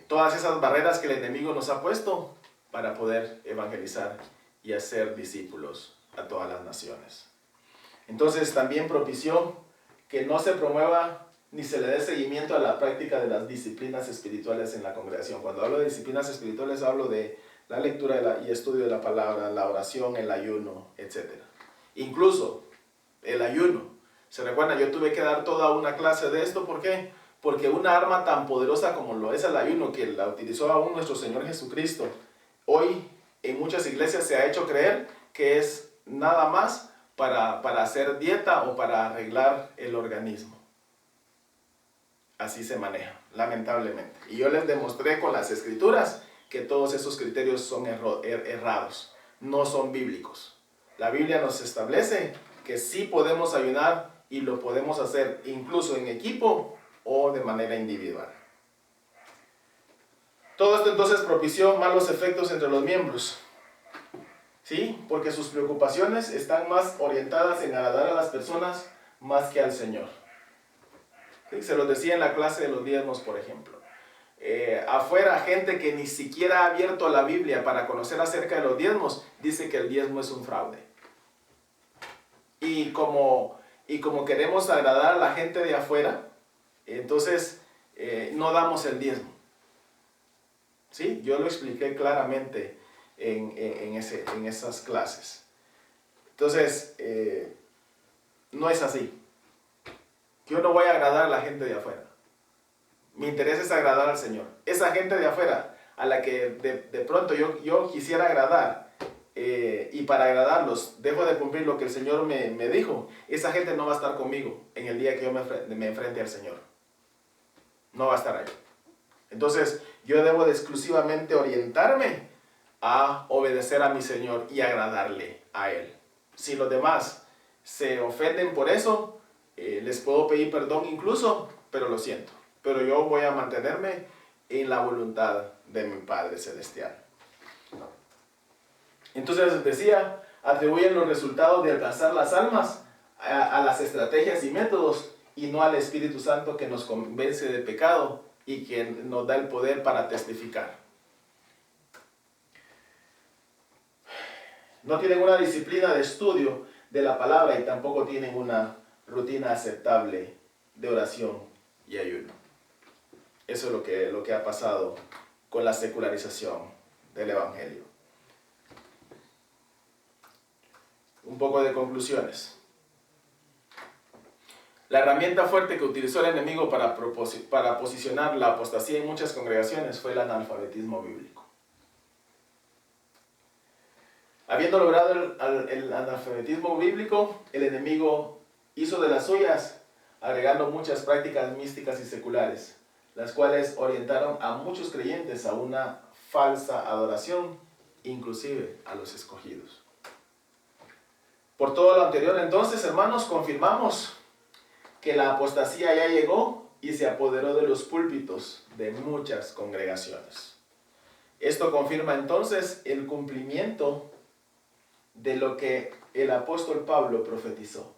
todas esas barreras que el enemigo nos ha puesto para poder evangelizar y hacer discípulos a todas las naciones. Entonces también propició que no se promueva ni se le dé seguimiento a la práctica de las disciplinas espirituales en la congregación. Cuando hablo de disciplinas espirituales hablo de la lectura y estudio de la palabra, la oración, el ayuno, etc. Incluso el ayuno. ¿Se recuerdan? Yo tuve que dar toda una clase de esto. ¿Por qué? Porque una arma tan poderosa como lo es el ayuno, que la utilizó aún nuestro Señor Jesucristo, hoy en muchas iglesias se ha hecho creer que es nada más para hacer dieta o para arreglar el organismo. Así se maneja, lamentablemente. Y yo les demostré con las escrituras que todos esos criterios son errados, no son bíblicos. La Biblia nos establece que sí podemos ayunar y lo podemos hacer incluso en equipo o de manera individual. Todo esto entonces propició malos efectos entre los miembros. ¿Sí? Porque sus preocupaciones están más orientadas en agradar a las personas más que al Señor. ¿Sí? Se los decía en la clase de los diezmos, por ejemplo. Afuera, gente que ni siquiera ha abierto la Biblia para conocer acerca de los diezmos, dice que el diezmo es un fraude. Y como queremos agradar a la gente de afuera, entonces no damos el diezmo. ¿Sí? Yo lo expliqué claramente en esas clases. Entonces, no es así. Yo no voy a agradar a la gente de afuera. Mi interés es agradar al Señor. Esa gente de afuera a la que de pronto yo quisiera agradar, y para agradarlos dejo de cumplir lo que el Señor me dijo, esa gente no va a estar conmigo en el día que yo me enfrente al Señor. No va a estar ahí. Entonces, yo debo de exclusivamente orientarme a obedecer a mi Señor y agradarle a Él. Si los demás se ofenden por eso, les puedo pedir perdón incluso, pero lo siento. Pero yo voy a mantenerme en la voluntad de mi Padre Celestial. Entonces decía, atribuyen los resultados de alcanzar las almas a las estrategias y métodos y no al Espíritu Santo que nos convence de pecado y que nos da el poder para testificar. No tienen una disciplina de estudio de la palabra y tampoco tienen una rutina aceptable de oración y ayuno. Eso es lo que ha pasado con la secularización del Evangelio. Un poco de conclusiones. La herramienta fuerte que utilizó el enemigo para posicionar la apostasía en muchas congregaciones fue el analfabetismo bíblico. Habiendo logrado el analfabetismo bíblico, el enemigo hizo de las suyas, agregando muchas prácticas místicas y seculares, las cuales orientaron a muchos creyentes a una falsa adoración, inclusive a los escogidos. Por todo lo anterior, entonces, hermanos, confirmamos que la apostasía ya llegó y se apoderó de los púlpitos de muchas congregaciones. Esto confirma entonces el cumplimiento de lo que el apóstol Pablo profetizó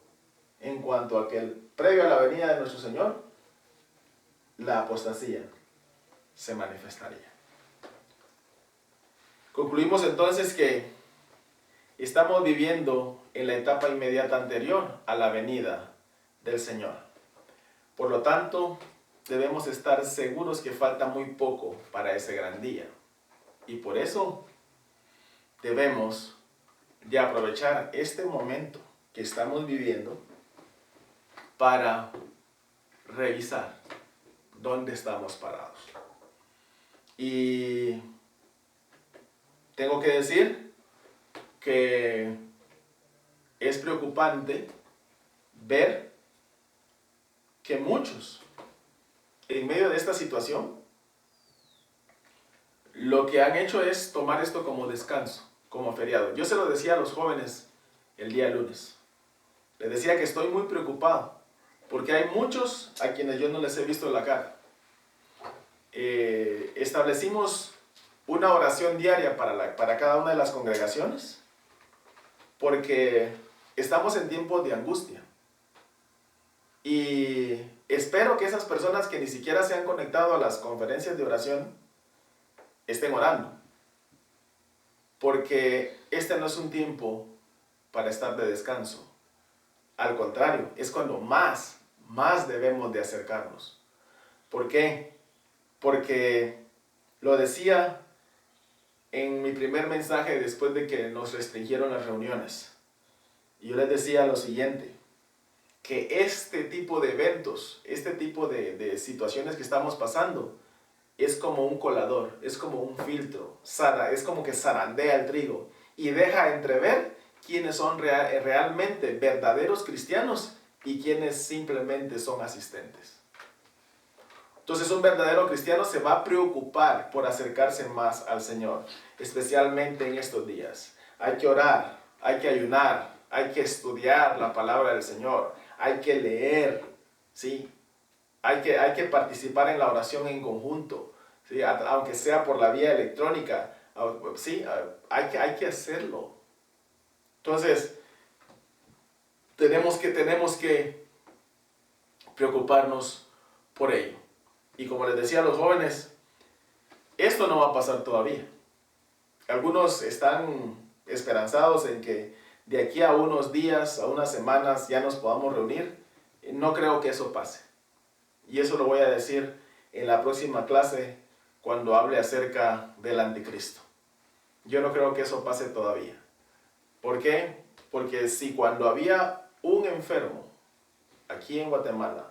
en cuanto a que previo a la venida de nuestro Señor, la apostasía se manifestaría. Concluimos entonces que estamos viviendo en la etapa inmediata anterior a la venida del Señor. Por lo tanto, debemos estar seguros que falta muy poco para ese gran día. Y por eso debemos de aprovechar este momento que estamos viviendo para revisar dónde estamos parados. Y tengo que decir que es preocupante ver que muchos, en medio de esta situación, lo que han hecho es tomar esto como descanso, como feriado. Yo se lo decía a los jóvenes el día lunes. Les decía que estoy muy preocupado, porque hay muchos a quienes yo no les he visto la cara. Establecimos una oración diaria para cada una de las congregaciones, porque estamos en tiempos de angustia. Y espero que esas personas que ni siquiera se han conectado a las conferencias de oración estén orando, porque este no es un tiempo para estar de descanso. Al contrario, es cuando más debemos de acercarnos. ¿Por qué? Porque lo decía en mi primer mensaje después de que nos restringieron las reuniones. Y yo les decía lo siguiente, que este tipo de eventos, este tipo de situaciones que estamos pasando, es como un colador, es como un filtro, es como que zarandea el trigo y deja entrever quiénes son realmente verdaderos cristianos y quiénes simplemente son asistentes. Entonces un verdadero cristiano se va a preocupar por acercarse más al Señor, especialmente en estos días. Hay que orar, hay que ayunar, hay que estudiar la palabra del Señor, hay que leer, ¿sí? Hay que participar en la oración en conjunto, ¿sí? Aunque sea por la vía electrónica, ¿sí? Hay que hacerlo. Entonces, tenemos que preocuparnos por ello. Y como les decía a los jóvenes, esto no va a pasar todavía. Algunos están esperanzados en que de aquí a unos días, a unas semanas, ya nos podamos reunir. No creo que eso pase. Y eso lo voy a decir en la próxima clase cuando hable acerca del anticristo. Yo no creo que eso pase todavía. ¿Por qué? Porque si cuando había un enfermo aquí en Guatemala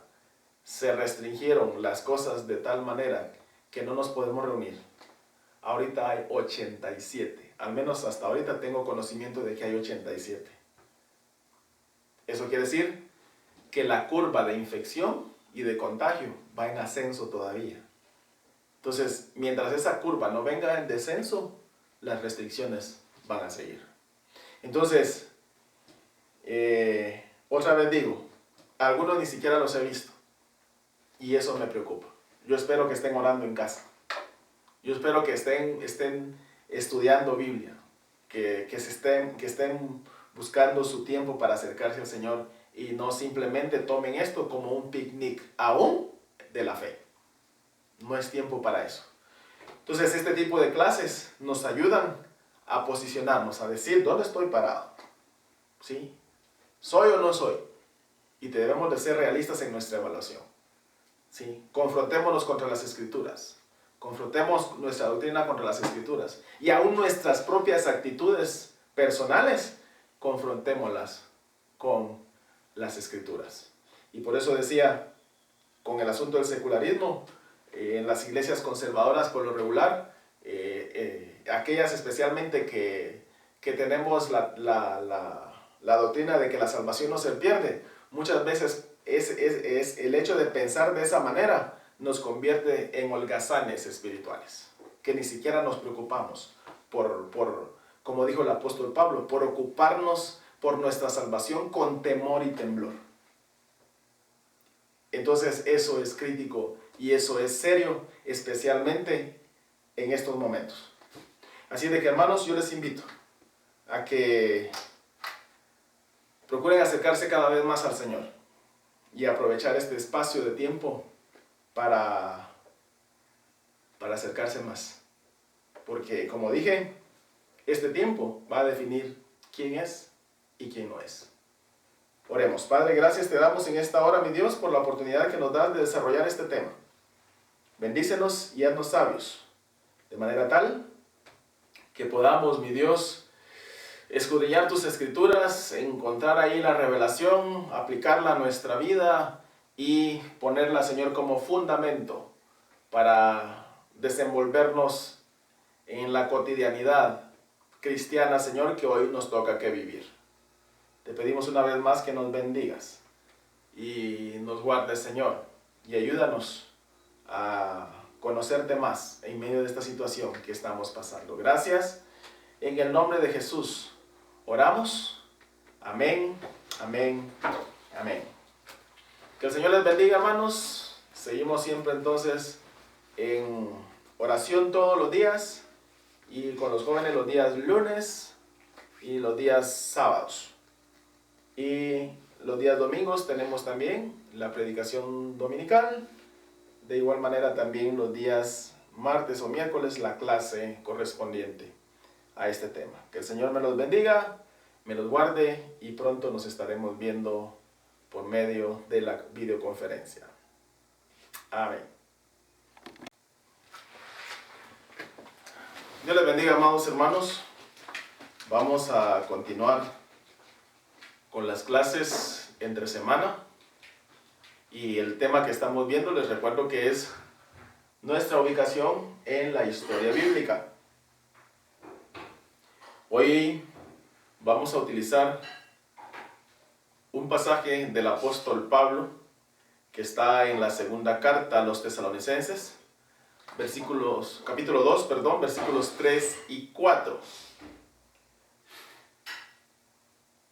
se restringieron las cosas de tal manera que no nos podemos reunir, ahorita hay 87. Al menos hasta ahorita tengo conocimiento de que hay 87. Eso quiere decir que la curva de infección y de contagio va en ascenso todavía. Entonces, mientras esa curva no venga en descenso, las restricciones van a seguir. Entonces, otra vez digo, algunos ni siquiera los he visto y eso me preocupa. Yo espero que estén orando en casa. Yo espero que estén estudiando Biblia, que estén buscando su tiempo para acercarse al Señor y no simplemente tomen esto como un picnic aún de la fe. No es tiempo para eso. Entonces este tipo de clases nos ayudan a posicionarnos, a decir dónde estoy parado. ¿Sí? ¿Soy o no soy? Y debemos de ser realistas en nuestra evaluación. ¿Sí? Confrontémonos contra las Escrituras. Confrontemos nuestra doctrina contra las Escrituras. Y aún nuestras propias actitudes personales, confrontémoslas con las Escrituras. Y por eso decía, con el asunto del secularismo, en las iglesias conservadoras por lo regular, aquellas especialmente que tenemos la doctrina de que la salvación no se pierde, muchas veces es el hecho de pensar de esa manera nos convierte en holgazanes espirituales, que ni siquiera nos preocupamos como dijo el apóstol Pablo, por ocuparnos por nuestra salvación con temor y temblor. Entonces eso es crítico y eso es serio, especialmente en estos momentos. Así de que, hermanos, yo les invito a que procuren acercarse cada vez más al Señor y aprovechar este espacio de tiempo para acercarse más. Porque, como dije, este tiempo va a definir quién es y quién no es. Oremos. Padre, gracias te damos en esta hora, mi Dios, por la oportunidad que nos das de desarrollar este tema. Bendícenos y haznos sabios, de manera tal que podamos, mi Dios, escudriñar tus escrituras, encontrar ahí la revelación, aplicarla a nuestra vida y ponerla, Señor, como fundamento para desenvolvernos en la cotidianidad cristiana, Señor, que hoy nos toca que vivir. Te pedimos una vez más que nos bendigas y nos guardes, Señor, y ayúdanos a conocerte más en medio de esta situación que estamos pasando. Gracias. En el nombre de Jesús oramos. Amén, amén, amén. Que el Señor les bendiga, hermanos. Seguimos siempre entonces en oración todos los días y con los jóvenes los días lunes y los días sábados. Y los días domingos tenemos también la predicación dominical. De igual manera también los días martes o miércoles la clase correspondiente a este tema. Que el Señor me los bendiga, me los guarde y pronto nos estaremos viendo por medio de la videoconferencia. Amén. Dios les bendiga, amados hermanos. Vamos a continuar con las clases entre semana. Y el tema que estamos viendo, les recuerdo que es nuestra ubicación en la historia bíblica. Hoy vamos a utilizar un pasaje del apóstol Pablo que está en la segunda carta a los tesalonicenses, capítulo 2, versículos 3 y 4.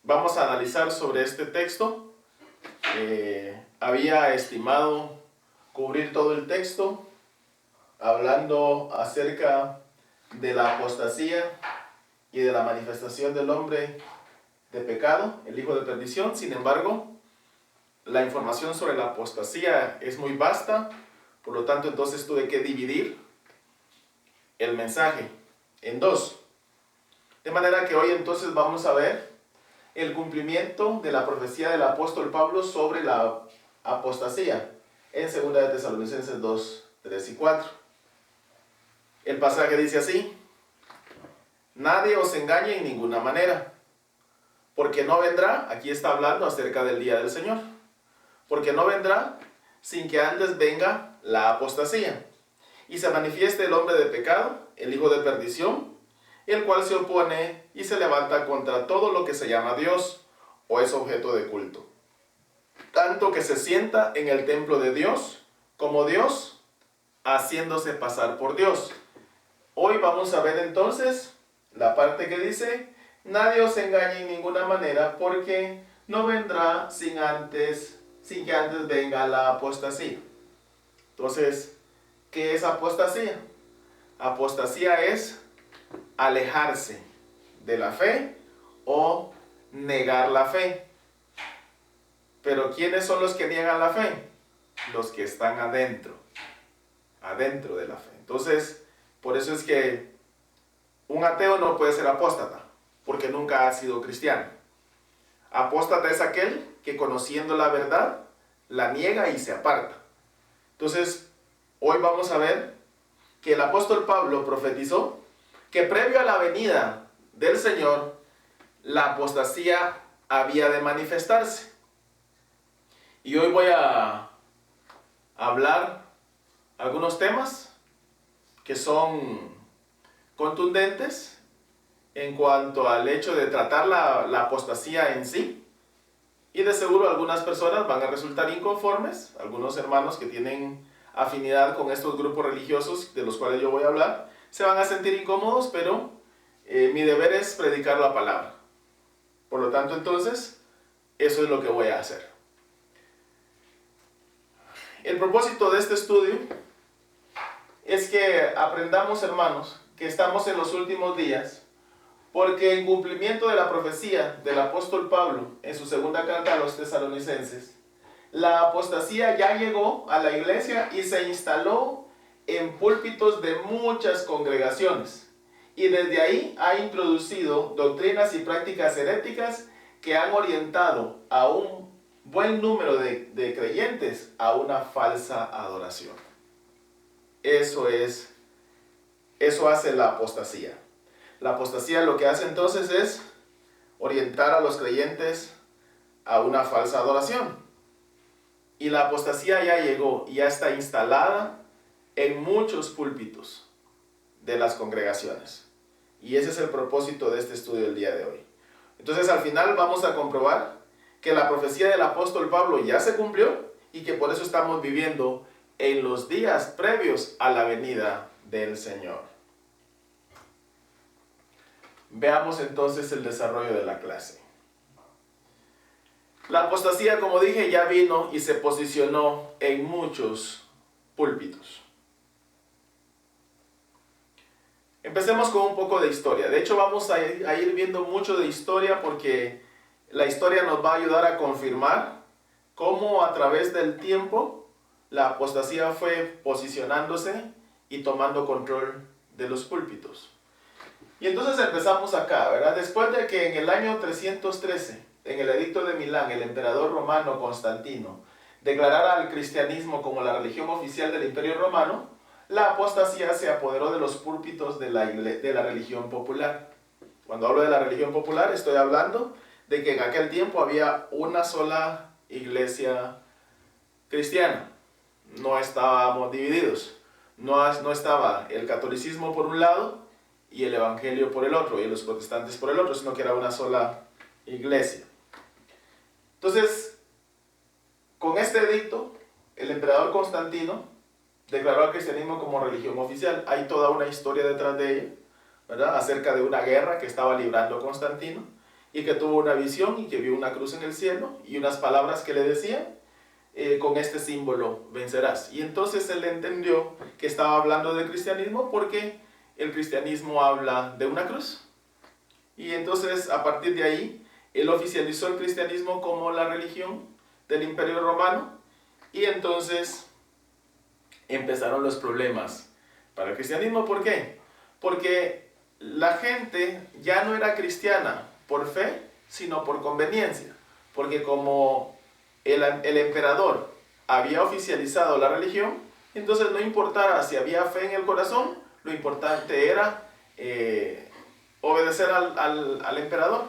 Vamos a analizar sobre este texto. Había estimado cubrir todo el texto hablando acerca de la apostasía y de la manifestación del hombre de pecado, el hijo de perdición. Sin embargo, la información sobre la apostasía es muy vasta, por lo tanto entonces tuve que dividir el mensaje en dos. De manera que hoy entonces vamos a ver el cumplimiento de la profecía del apóstol Pablo sobre la apostasía en 2 de Tesalonicenses 2, 3 y 4. El pasaje dice así: nadie os engañe en ninguna manera, porque no vendrá, aquí está hablando acerca del día del Señor, porque no vendrá sin que antes venga la apostasía, y se manifieste el hombre de pecado, el hijo de perdición, el cual se opone y se levanta contra todo lo que se llama Dios o es objeto de culto, tanto que se sienta en el templo de Dios como Dios, haciéndose pasar por Dios. Hoy vamos a ver entonces la parte que dice: nadie os engañe en ninguna manera, porque no vendrá sin que antes venga la apostasía. Entonces, ¿qué es apostasía? Apostasía es alejarse de la fe o negar la fe. Pero ¿quiénes son los que niegan la fe? Los que están adentro de la fe. Entonces, por eso es que un ateo no puede ser apóstata, porque nunca ha sido cristiano. Apóstata es aquel que, conociendo la verdad, la niega y se aparta. Entonces, hoy vamos a ver que el apóstol Pablo profetizó que previo a la venida del Señor, la apostasía había de manifestarse. Y hoy voy a hablar algunos temas que son contundentes en cuanto al hecho de tratar la apostasía en sí. Y de seguro algunas personas van a resultar inconformes, algunos hermanos que tienen afinidad con estos grupos religiosos de los cuales yo voy a hablar, se van a sentir incómodos, pero mi deber es predicar la palabra. Por lo tanto, entonces, eso es lo que voy a hacer. El propósito de este estudio es que aprendamos, hermanos, que estamos en los últimos días, porque en cumplimiento de la profecía del apóstol Pablo en su segunda carta a los tesalonicenses, la apostasía ya llegó a la iglesia y se instaló en púlpitos de muchas congregaciones. Y desde ahí ha introducido doctrinas y prácticas heréticas que han orientado a un buen número de creyentes a una falsa adoración. Eso hace la apostasía. La apostasía lo que hace entonces es orientar a los creyentes a una falsa adoración. Y la apostasía ya llegó, ya está instalada en muchos púlpitos de las congregaciones. Y ese es el propósito de este estudio del día de hoy. Entonces al final vamos a comprobar que la profecía del apóstol Pablo ya se cumplió y que por eso estamos viviendo en los días previos a la venida del Señor. Veamos entonces el desarrollo de la clase. La apostasía, como dije, ya vino y se posicionó en muchos púlpitos. Empecemos con un poco de historia. De hecho, vamos a ir viendo mucho de historia porque la historia nos va a ayudar a confirmar cómo a través del tiempo la apostasía fue posicionándose y tomando control de los púlpitos. Y entonces empezamos acá, ¿verdad? Después de que en el año 313, en el edicto de Milán, el emperador romano Constantino declarara al cristianismo como la religión oficial del Imperio Romano, la apostasía se apoderó de los púlpitos de la religión popular. Cuando hablo de la religión popular, estoy hablando de que en aquel tiempo había una sola iglesia cristiana. No estábamos divididos. No estaba el catolicismo por un lado y el evangelio por el otro, y los protestantes por el otro, sino que era una sola iglesia. Entonces, con este edicto, el emperador Constantino declaró al cristianismo como religión oficial. Hay toda una historia detrás de ella, ¿verdad? Acerca de una guerra que estaba librando Constantino y que tuvo una visión y que vio una cruz en el cielo y unas palabras que le decían, con este símbolo vencerás. Y entonces él entendió que estaba hablando del cristianismo porque el cristianismo habla de una cruz. Y entonces a partir de ahí, él oficializó el cristianismo como la religión del Imperio Romano y entonces empezaron los problemas para el cristianismo. ¿Por qué? Porque la gente ya no era cristiana por fe, sino por conveniencia. Porque como el emperador había oficializado la religión, entonces no importara si había fe en el corazón, lo importante era obedecer al emperador.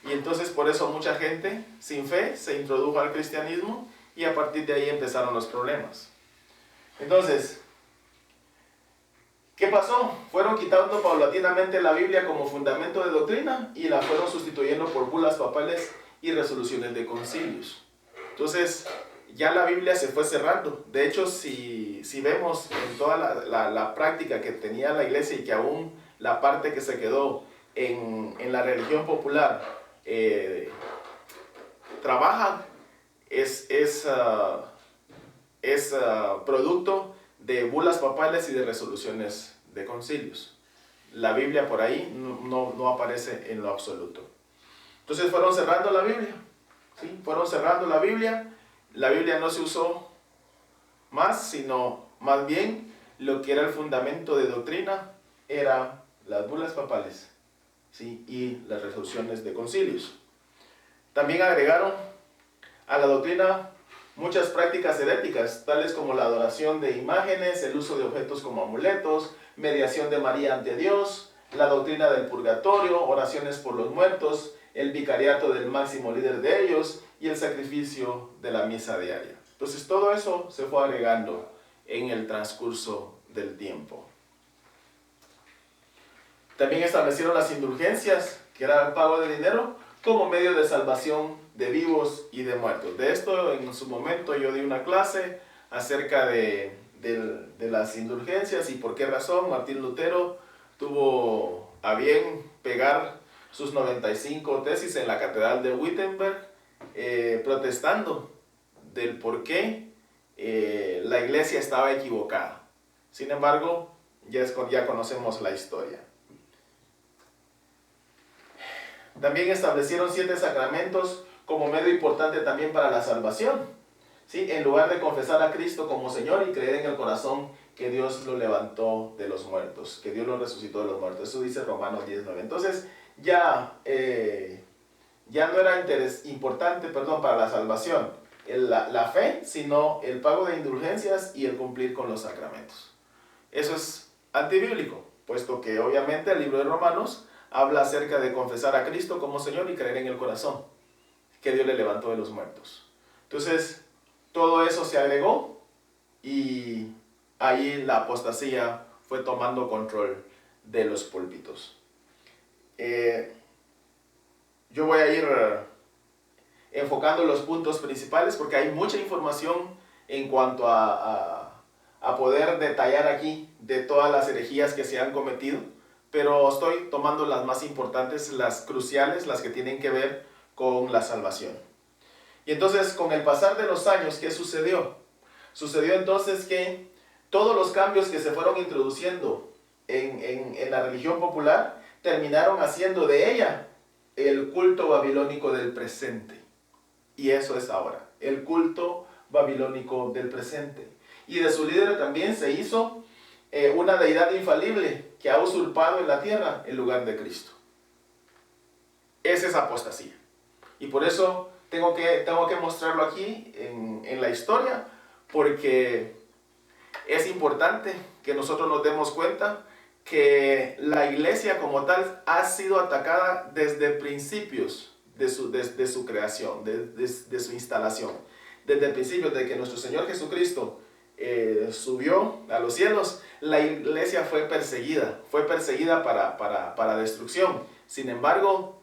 Y entonces por eso mucha gente sin fe se introdujo al cristianismo y a partir de ahí empezaron los problemas. Entonces, ¿qué pasó? Fueron quitando paulatinamente la Biblia como fundamento de doctrina y la fueron sustituyendo por bulas papales y resoluciones de concilios. Entonces, ya la Biblia se fue cerrando. De hecho, si vemos en toda la práctica que tenía la iglesia y que aún la parte que se quedó en la religión popular trabaja, es producto de bulas papales y de resoluciones de concilios. La Biblia por ahí no aparece en lo absoluto. Entonces fueron cerrando la Biblia, ¿sí? Fueron cerrando la Biblia. La Biblia no se usó más, sino más bien lo que era el fundamento de doctrina eran las bulas papales, ¿sí? Y las resoluciones de concilios. También agregaron a la doctrina muchas prácticas heréticas, tales como la adoración de imágenes, el uso de objetos como amuletos, mediación de María ante Dios, la doctrina del purgatorio, oraciones por los muertos, el vicariato del máximo líder de ellos y el sacrificio de la misa diaria. Entonces todo eso se fue agregando en el transcurso del tiempo. También establecieron las indulgencias, que era el pago de dinero, como medio de salvación de vivos y de muertos. De esto en su momento yo di una clase acerca de las indulgencias y por qué razón Martín Lutero tuvo a bien pegar sus 95 tesis en la Catedral de Wittenberg, protestando del por qué la iglesia estaba equivocada. Sin embargo, ya conocemos la historia. También establecieron 7 sacramentos como medio importante también para la salvación, ¿sí? En lugar de confesar a Cristo como Señor y creer en el corazón que Dios lo levantó de los muertos, que Dios lo resucitó de los muertos. Eso dice Romanos 10:9. Entonces ya no era importante para la salvación la fe, sino el pago de indulgencias y el cumplir con los sacramentos. Eso es antibíblico, puesto que obviamente el libro de Romanos habla acerca de confesar a Cristo como Señor y creer en el corazón que Dios le levantó de los muertos. Entonces, todo eso se agregó y ahí la apostasía fue tomando control de los púlpitos. Yo voy a ir enfocando los puntos principales porque hay mucha información en cuanto a poder detallar aquí de todas las herejías que se han cometido, pero estoy tomando las más importantes, las cruciales, las que tienen que ver con la salvación. Y entonces, con el pasar de los años, ¿qué sucedió? Sucedió entonces que todos los cambios que se fueron introduciendo en la religión popular terminaron haciendo de ella el culto babilónico del presente. Y eso es ahora, el culto babilónico del presente. Y de su líder también se hizo una deidad infalible que ha usurpado en la tierra el lugar de Cristo. Esa es apostasía. Y por eso tengo que mostrarlo aquí en la historia, porque es importante que nosotros nos demos cuenta que la iglesia como tal ha sido atacada desde principios de su creación, de su instalación. Desde el principio de que nuestro Señor Jesucristo subió a los cielos, la iglesia fue perseguida para destrucción. Sin embargo,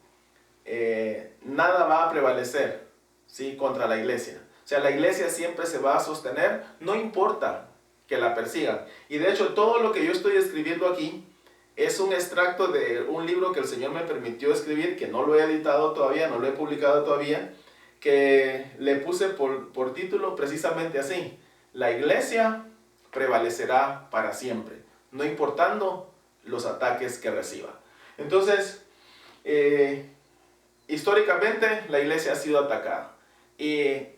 nada va a prevalecer, ¿sí?, contra la iglesia. O sea, la iglesia siempre se va a sostener, no importa que la persigan. Y de hecho, todo lo que yo estoy escribiendo aquí es un extracto de un libro que el Señor me permitió escribir, que no lo he editado todavía, no lo he publicado todavía, que le puse por título precisamente así: la iglesia prevalecerá para siempre, no importando los ataques que reciba. Entonces, históricamente la iglesia ha sido atacada y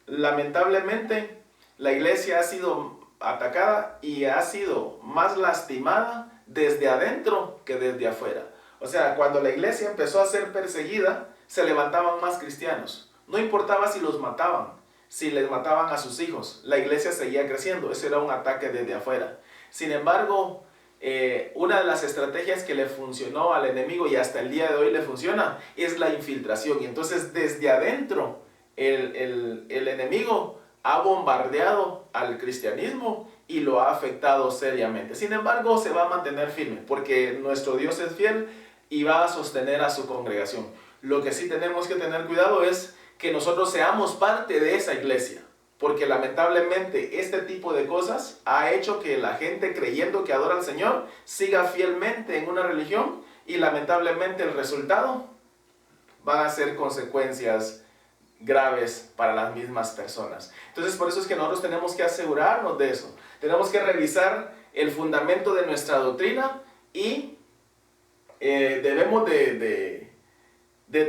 lamentablemente la iglesia ha sido atacada y ha sido más lastimada desde adentro que desde afuera. O sea, cuando la iglesia empezó a ser perseguida, se levantaban más cristianos. No importaba si los mataban, si les mataban a sus hijos, la iglesia seguía creciendo. Ese era un ataque desde afuera. Sin embargo, una de las estrategias que le funcionó al enemigo y hasta el día de hoy le funciona es la infiltración. Y entonces desde adentro el enemigo ha bombardeado al cristianismo y lo ha afectado seriamente. Sin embargo, se va a mantener firme porque nuestro Dios es fiel y va a sostener a su congregación. Lo que sí tenemos que tener cuidado es que nosotros seamos parte de esa iglesia, porque lamentablemente este tipo de cosas ha hecho que la gente, creyendo que adora al Señor, siga fielmente en una religión y lamentablemente el resultado van a ser consecuencias graves para las mismas personas. Entonces, por eso es que nosotros tenemos que asegurarnos de eso. Tenemos que revisar el fundamento de nuestra doctrina y debemos de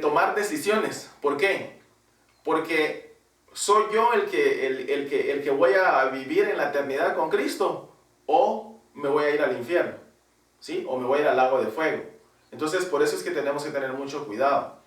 tomar decisiones. ¿Por qué? Porque soy yo el que voy a vivir en la eternidad con Cristo, o me voy a ir al infierno, ¿sí? O me voy a ir al lago de fuego. Entonces, por eso es que tenemos que tener mucho cuidado.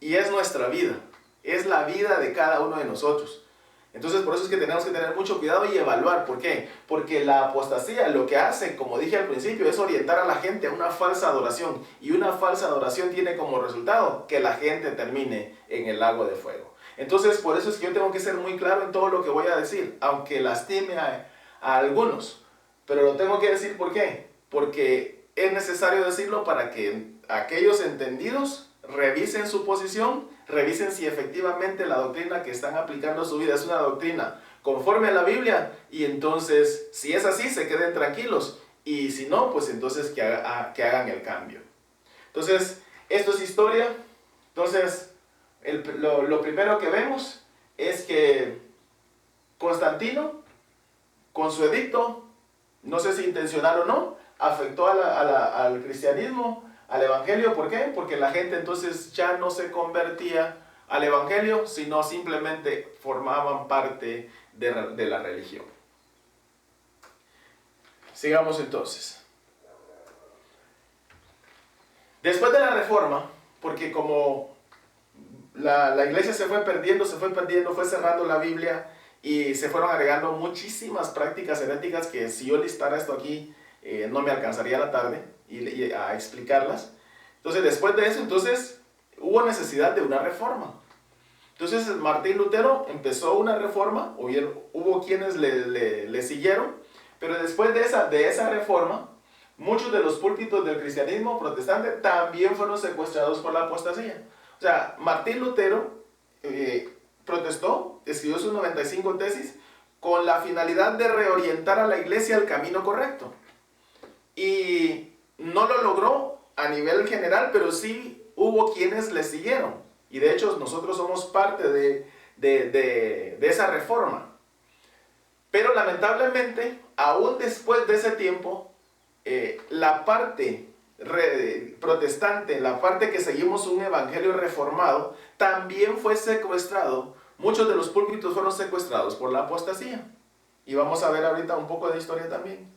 Y es nuestra vida, es la vida de cada uno de nosotros. Entonces, por eso es que tenemos que tener mucho cuidado y evaluar. ¿Por qué? Porque la apostasía lo que hace, como dije al principio, es orientar a la gente a una falsa adoración. Y una falsa adoración tiene como resultado que la gente termine en el lago de fuego. Entonces, por eso es que yo tengo que ser muy claro en todo lo que voy a decir, aunque lastime a algunos. Pero lo tengo que decir, ¿por qué? Porque es necesario decirlo para que aquellos entendidos revisen su posición, revisen si efectivamente la doctrina que están aplicando a su vida es una doctrina conforme a la Biblia, y entonces, si es así, se queden tranquilos, y si no, pues entonces que hagan el cambio. Entonces, esto es historia. Entonces, lo primero que vemos es que Constantino, con su edicto, no sé si intencional o no, afectó al cristianismo, al evangelio. ¿Por qué? Porque la gente entonces ya no se convertía al evangelio, sino simplemente formaban parte de la religión. Sigamos entonces. Después de la reforma, porque como la iglesia se fue perdiendo, fue cerrando la Biblia y se fueron agregando muchísimas prácticas heréticas que si yo listara esto aquí no me alcanzaría la tarde y a explicarlas. Entonces después de eso, hubo necesidad de una reforma. Entonces Martín Lutero empezó una reforma, hubo quienes le siguieron, pero después de esa reforma, muchos de los púlpitos del cristianismo protestante también fueron secuestrados por la apostasía. O sea, Martín Lutero protestó, escribió sus 95 tesis con la finalidad de reorientar a la iglesia al camino correcto. Y no lo logró a nivel general, pero sí hubo quienes le siguieron. Y de hecho nosotros somos parte de esa reforma. Pero lamentablemente, aún después de ese tiempo, la parte protestante, la parte que seguimos un evangelio reformado, también fue secuestrado. Muchos de los púlpitos fueron secuestrados por la apostasía. Y vamos a ver ahorita un poco de historia también.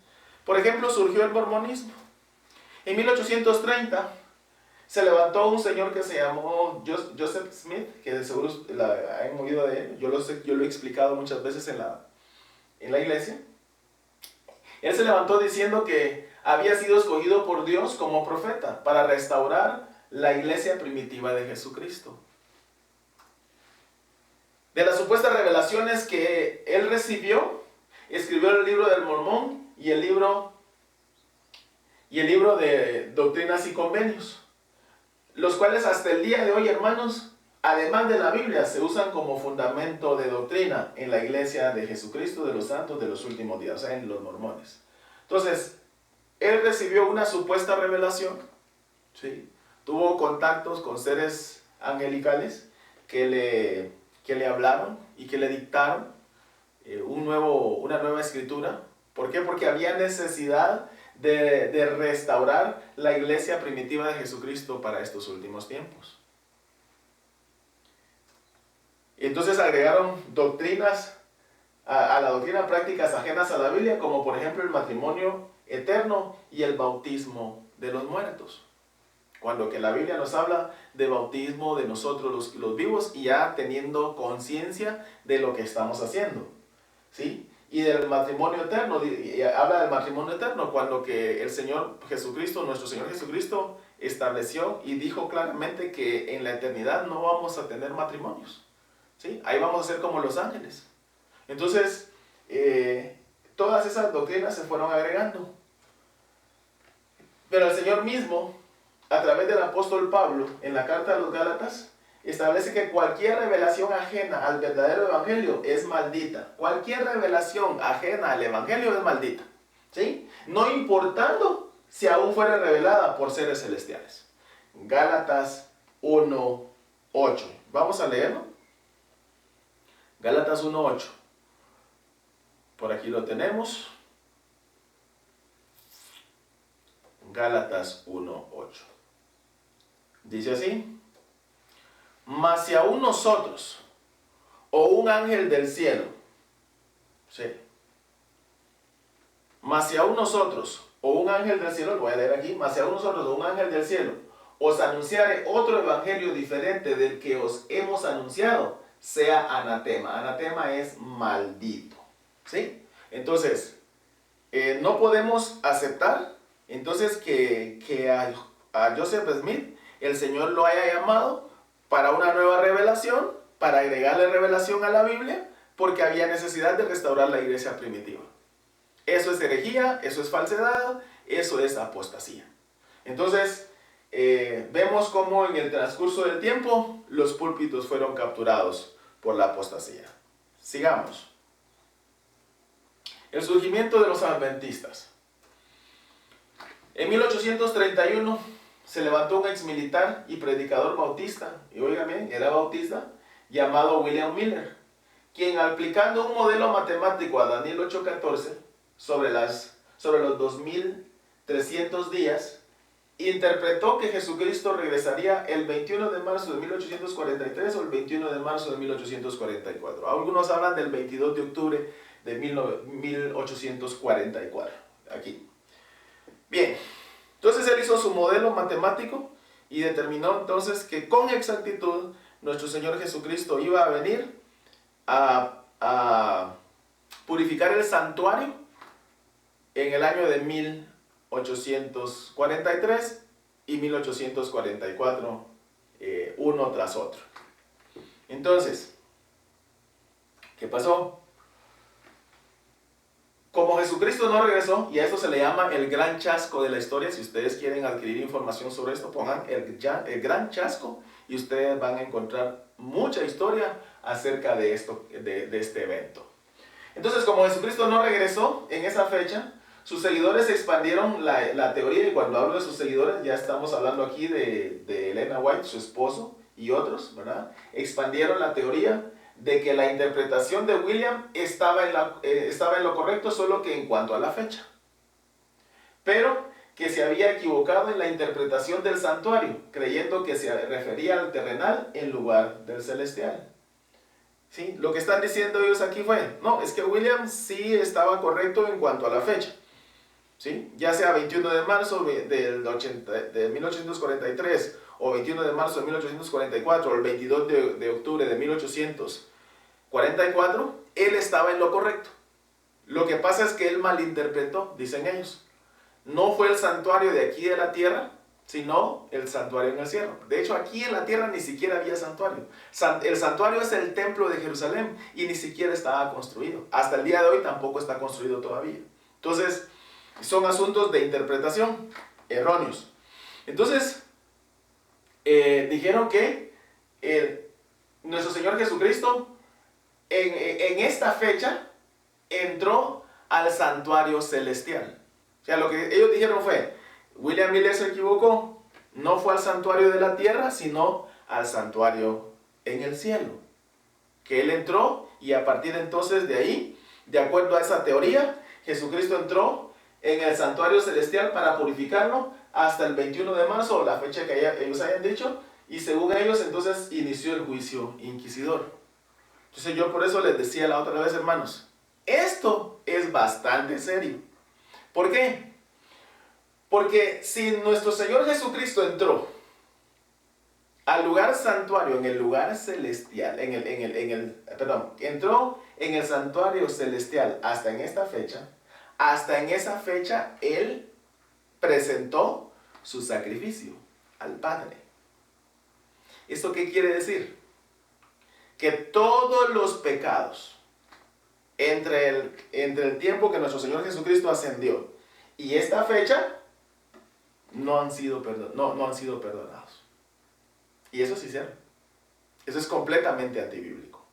Por ejemplo, surgió el mormonismo. En 1830 se levantó un señor que se llamó Joseph Smith, que de seguro han oído de él. Yo lo he explicado muchas veces en la iglesia. Él se levantó diciendo que había sido escogido por Dios como profeta para restaurar la iglesia primitiva de Jesucristo. De las supuestas revelaciones que él recibió, escribió el libro del Mormón y el libro de Doctrinas y Convenios, los cuales hasta el día de hoy, hermanos, además de la Biblia, se usan como fundamento de doctrina en la iglesia de Jesucristo de los santos de los últimos días, o sea, en los mormones. Entonces, él recibió una supuesta revelación, ¿sí? Tuvo contactos con seres angelicales que le hablaron y que le dictaron una nueva escritura. ¿Por qué? Porque había necesidad de restaurar la iglesia primitiva de Jesucristo para estos últimos tiempos. Entonces agregaron doctrinas a la doctrina, prácticas ajenas a la Biblia, como por ejemplo el matrimonio eterno y el bautismo de los muertos. Cuando que la Biblia nos habla de bautismo de nosotros los vivos y ya teniendo conciencia de lo que estamos haciendo, ¿sí? Y del matrimonio eterno, y habla del matrimonio eterno cuando que el Señor Jesucristo, nuestro Señor Jesucristo, estableció y dijo claramente que en la eternidad no vamos a tener matrimonios, ¿sí? Ahí vamos a ser como los ángeles. Entonces, todas esas doctrinas se fueron agregando. Pero el Señor mismo, a través del apóstol Pablo, en la carta a los Gálatas, establece que cualquier revelación ajena al verdadero evangelio es maldita. Cualquier revelación ajena al evangelio es maldita, ¿sí? No importando si aún fuera revelada por seres celestiales. Gálatas 1:8. Vamos a leerlo. Gálatas 1:8. Por aquí lo tenemos. Gálatas 1:8. Dice así: mas si aún nosotros, o un ángel del cielo, ¿sí? Mas si aún nosotros, o un ángel del cielo, lo voy a leer aquí, mas si aún nosotros, o un ángel del cielo, os anunciare otro evangelio diferente del que os hemos anunciado, sea anatema. Anatema es maldito, ¿sí? Entonces, no podemos aceptar entonces que a Joseph Smith el Señor lo haya llamado para una nueva revelación, para agregarle revelación a la Biblia, porque había necesidad de restaurar la iglesia primitiva. Eso es herejía, eso es falsedad, eso es apostasía. Entonces, vemos cómo en el transcurso del tiempo los púlpitos fueron capturados por la apostasía. Sigamos. El surgimiento de los adventistas. En 1831 se levantó un ex militar y predicador bautista, y oigan bien, era bautista, llamado William Miller, quien aplicando un modelo matemático a Daniel 8:14 sobre sobre los 2300 días, interpretó que Jesucristo regresaría el 21 de marzo de 1843 o el 21 de marzo de 1844. Algunos hablan del 22 de octubre de 1844. Aquí. Bien, entonces él hizo su modelo matemático y determinó entonces que con exactitud nuestro Señor Jesucristo iba a venir a purificar el santuario en el año de 1843 y 1844, uno tras otro. Entonces, ¿qué pasó? Como Jesucristo no regresó, y a esto se le llama el gran chasco de la historia, si ustedes quieren adquirir información sobre esto, pongan el gran chasco y ustedes van a encontrar mucha historia acerca de este evento. Entonces, como Jesucristo no regresó en esa fecha, sus seguidores expandieron la teoría, y cuando hablo de sus seguidores, ya estamos hablando aquí de Elena White, su esposo, y otros, ¿verdad? Expandieron la teoría de que la interpretación de William estaba en lo correcto, solo que en cuanto a la fecha. Pero que se había equivocado en la interpretación del santuario, creyendo que se refería al terrenal en lugar del celestial. ¿Sí? Lo que están diciendo ellos aquí fue, no, es que William sí estaba correcto en cuanto a la fecha. ¿Sí? Ya sea 21 de marzo de 1843 o 21 de marzo de 1844 o el 22 de octubre de 1844, él estaba en lo correcto. Lo que pasa es que él malinterpretó, dicen ellos. No fue el santuario de aquí de la tierra, sino el santuario en el cielo. De hecho, aquí en la tierra ni siquiera había santuario. El santuario es el templo de Jerusalén y ni siquiera estaba construido. Hasta el día de hoy tampoco está construido todavía. Entonces, son asuntos de interpretación erróneos. Entonces, dijeron que nuestro Señor Jesucristo en esta fecha entró al santuario celestial. O sea, lo que ellos dijeron fue, William Miller se equivocó, no fue al santuario de la tierra, sino al santuario en el cielo. Que él entró y a partir de entonces de ahí, de acuerdo a esa teoría, Jesucristo entró en el santuario celestial para purificarlo hasta el 21 de marzo, la fecha que ellos hayan dicho, y según ellos entonces inició el juicio inquisidor. Entonces yo por eso les decía la otra vez, hermanos, esto es bastante serio. ¿Por qué? Porque si nuestro Señor Jesucristo entró al lugar santuario, en el lugar celestial, entró en el santuario celestial hasta en esta fecha, hasta en esa fecha Él presentó su sacrificio al Padre. ¿Esto qué quiere decir? Que todos los pecados entre el tiempo que nuestro Señor Jesucristo ascendió y esta fecha no han sido perdonados. Y eso es sincero. Eso es completamente antibíblico.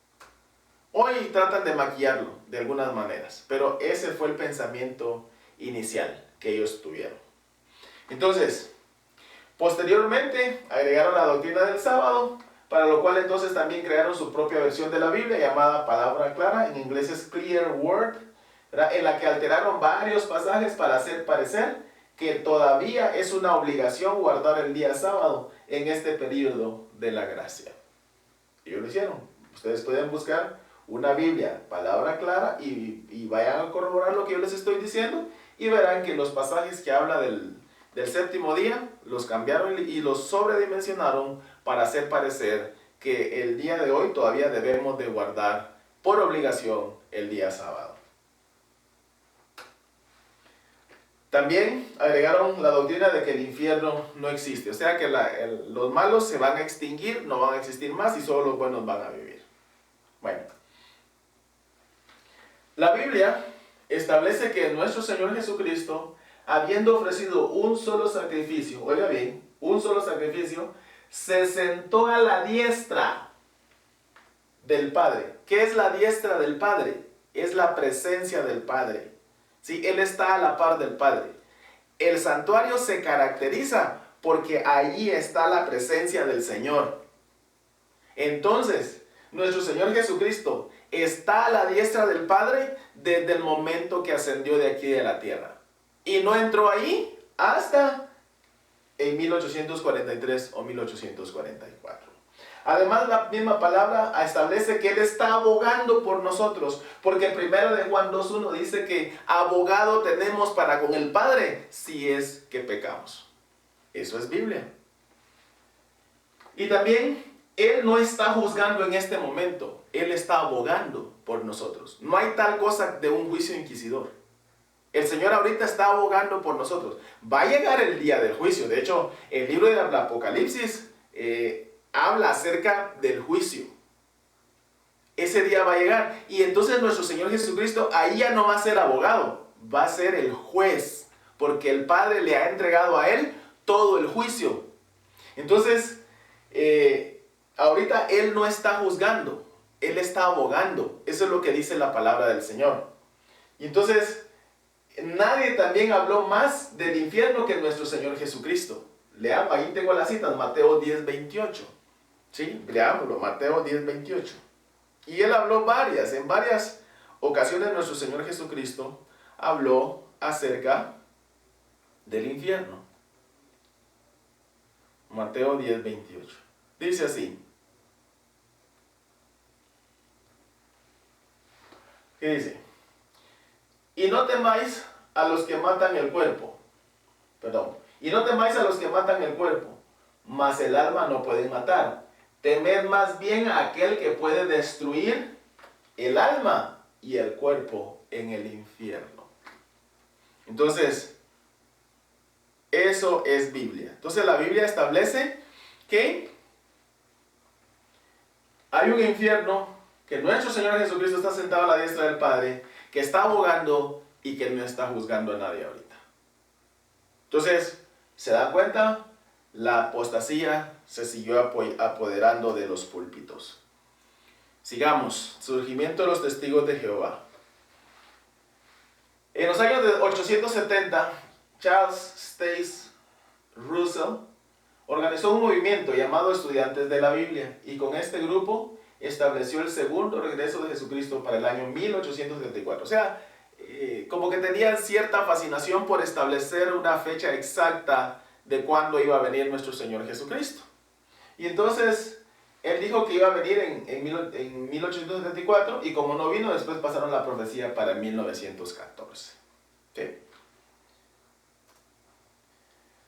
Hoy tratan de maquillarlo de algunas maneras, pero ese fue el pensamiento inicial que ellos tuvieron. Entonces, posteriormente agregaron la doctrina del sábado, para lo cual entonces también crearon su propia versión de la Biblia llamada Palabra Clara, en inglés es Clear Word, ¿verdad? En la que alteraron varios pasajes para hacer parecer que todavía es una obligación guardar el día sábado en este periodo de la gracia. Ellos lo hicieron. Ustedes pueden buscar una Biblia, Palabra Clara, y vayan a corroborar lo que yo les estoy diciendo, y verán que los pasajes que habla del séptimo día, los cambiaron y los sobredimensionaron para hacer parecer que el día de hoy todavía debemos de guardar por obligación el día sábado. También agregaron la doctrina de que el infierno no existe, o sea que los malos se van a extinguir, no van a existir más y solo los buenos van a vivir. Bueno, la Biblia establece que nuestro Señor Jesucristo, habiendo ofrecido un solo sacrificio, oiga bien, un solo sacrificio, se sentó a la diestra del Padre. ¿Qué es la diestra del Padre? Es la presencia del Padre. ¿Sí? Él está a la par del Padre. El santuario se caracteriza porque allí está la presencia del Señor. Entonces, nuestro Señor Jesucristo está a la diestra del Padre desde el momento que ascendió de aquí de la tierra. Y no entró ahí hasta en 1843 o 1844. Además, la misma palabra establece que Él está abogando por nosotros, porque el 1 de Juan 2:1 dice que abogado tenemos para con el Padre si es que pecamos. Eso es Biblia. Y también Él no está juzgando en este momento, Él está abogando por nosotros. No hay tal cosa de un juicio inquisidor. El Señor ahorita está abogando por nosotros. Va a llegar el día del juicio. De hecho, el libro del Apocalipsis habla acerca del juicio. Ese día va a llegar. Y entonces nuestro Señor Jesucristo ahí ya no va a ser abogado, va a ser el juez. Porque el Padre le ha entregado a Él todo el juicio. Entonces, ahorita Él no está juzgando, Él está abogando. Eso es lo que dice la palabra del Señor. Y entonces, nadie también habló más del infierno que nuestro Señor Jesucristo. Leamos, ahí tengo las citas, Mateo 10:28. ¿Sí? Leámoslo, Mateo 10:28. Y Él habló en varias ocasiones nuestro Señor Jesucristo habló acerca del infierno. Mateo 10:28. Dice así. ¿Qué dice? Y no temáis a los que matan el cuerpo. Y no temáis a los que matan el cuerpo, mas el alma no pueden matar. Temed más bien a aquel que puede destruir el alma y el cuerpo en el infierno. Entonces, eso es Biblia. Entonces la Biblia establece que hay un infierno, que nuestro Señor Jesucristo está sentado a la diestra del Padre, que está abogando y que no está juzgando a nadie ahorita. Entonces, ¿se dan cuenta? La apostasía se siguió apoderando de los púlpitos. Sigamos. Surgimiento de los testigos de Jehová. En los años de 870, Charles Taze Russell organizó un movimiento llamado Estudiantes de la Biblia, y con este grupo estableció el segundo regreso de Jesucristo para el año 1874. O sea, como que tenían cierta fascinación por establecer una fecha exacta de cuándo iba a venir nuestro Señor Jesucristo. Y entonces Él dijo que iba a venir en 1874, y como no vino, después pasaron la profecía para 1914. ¿Okay?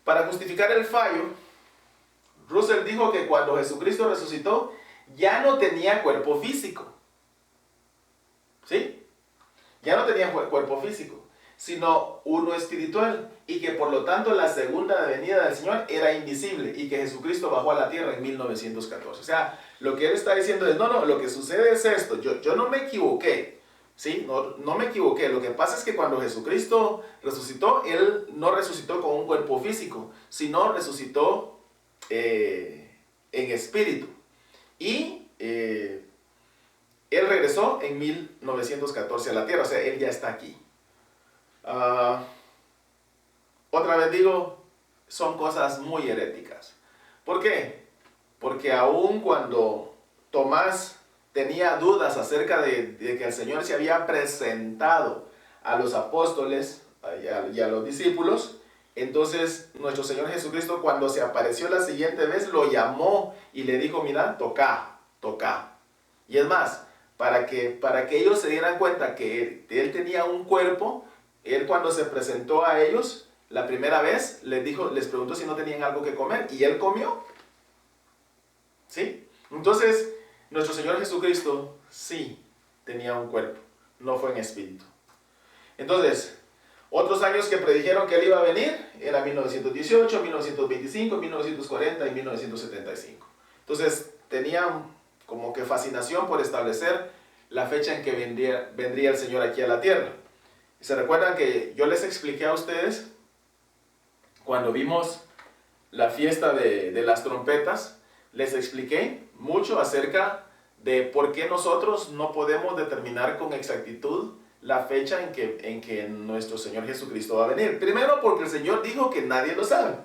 Para justificar el fallo, Russell dijo que cuando Jesucristo resucitó, ya no tenía cuerpo físico. ¿Sí? Ya no tenía cuerpo físico, sino uno espiritual, y que por lo tanto la segunda venida del Señor era invisible, y que Jesucristo bajó a la tierra en 1914. O sea, lo que Él está diciendo es, no, lo que sucede es esto, yo no me equivoqué, ¿sí? No me equivoqué. Lo que pasa es que cuando Jesucristo resucitó, Él no resucitó con un cuerpo físico, sino resucitó en espíritu. Y Él regresó en 1914 a la tierra, o sea, Él ya está aquí. Otra vez digo, son cosas muy heréticas. ¿Por qué? Porque aun cuando Tomás tenía dudas acerca de que el Señor se había presentado a los apóstoles y a los discípulos, entonces nuestro Señor Jesucristo, cuando se apareció la siguiente vez, lo llamó y le dijo, mira, toca. Y es más, para que ellos se dieran cuenta que Él tenía un cuerpo, Él cuando se presentó a ellos la primera vez, les preguntó si no tenían algo que comer, y Él comió. ¿Sí? Entonces, nuestro Señor Jesucristo sí tenía un cuerpo, no fue en espíritu. Entonces, otros años que predijeron que Él iba a venir era 1918, 1925, 1940 y 1975. Entonces, tenían como que fascinación por establecer la fecha en que vendría el Señor aquí a la tierra. Y se recuerdan que yo les expliqué a ustedes cuando vimos la fiesta de las trompetas, les expliqué mucho acerca de por qué nosotros no podemos determinar con exactitud la fecha en que nuestro Señor Jesucristo va a venir. Primero, porque el Señor dijo que nadie lo sabe,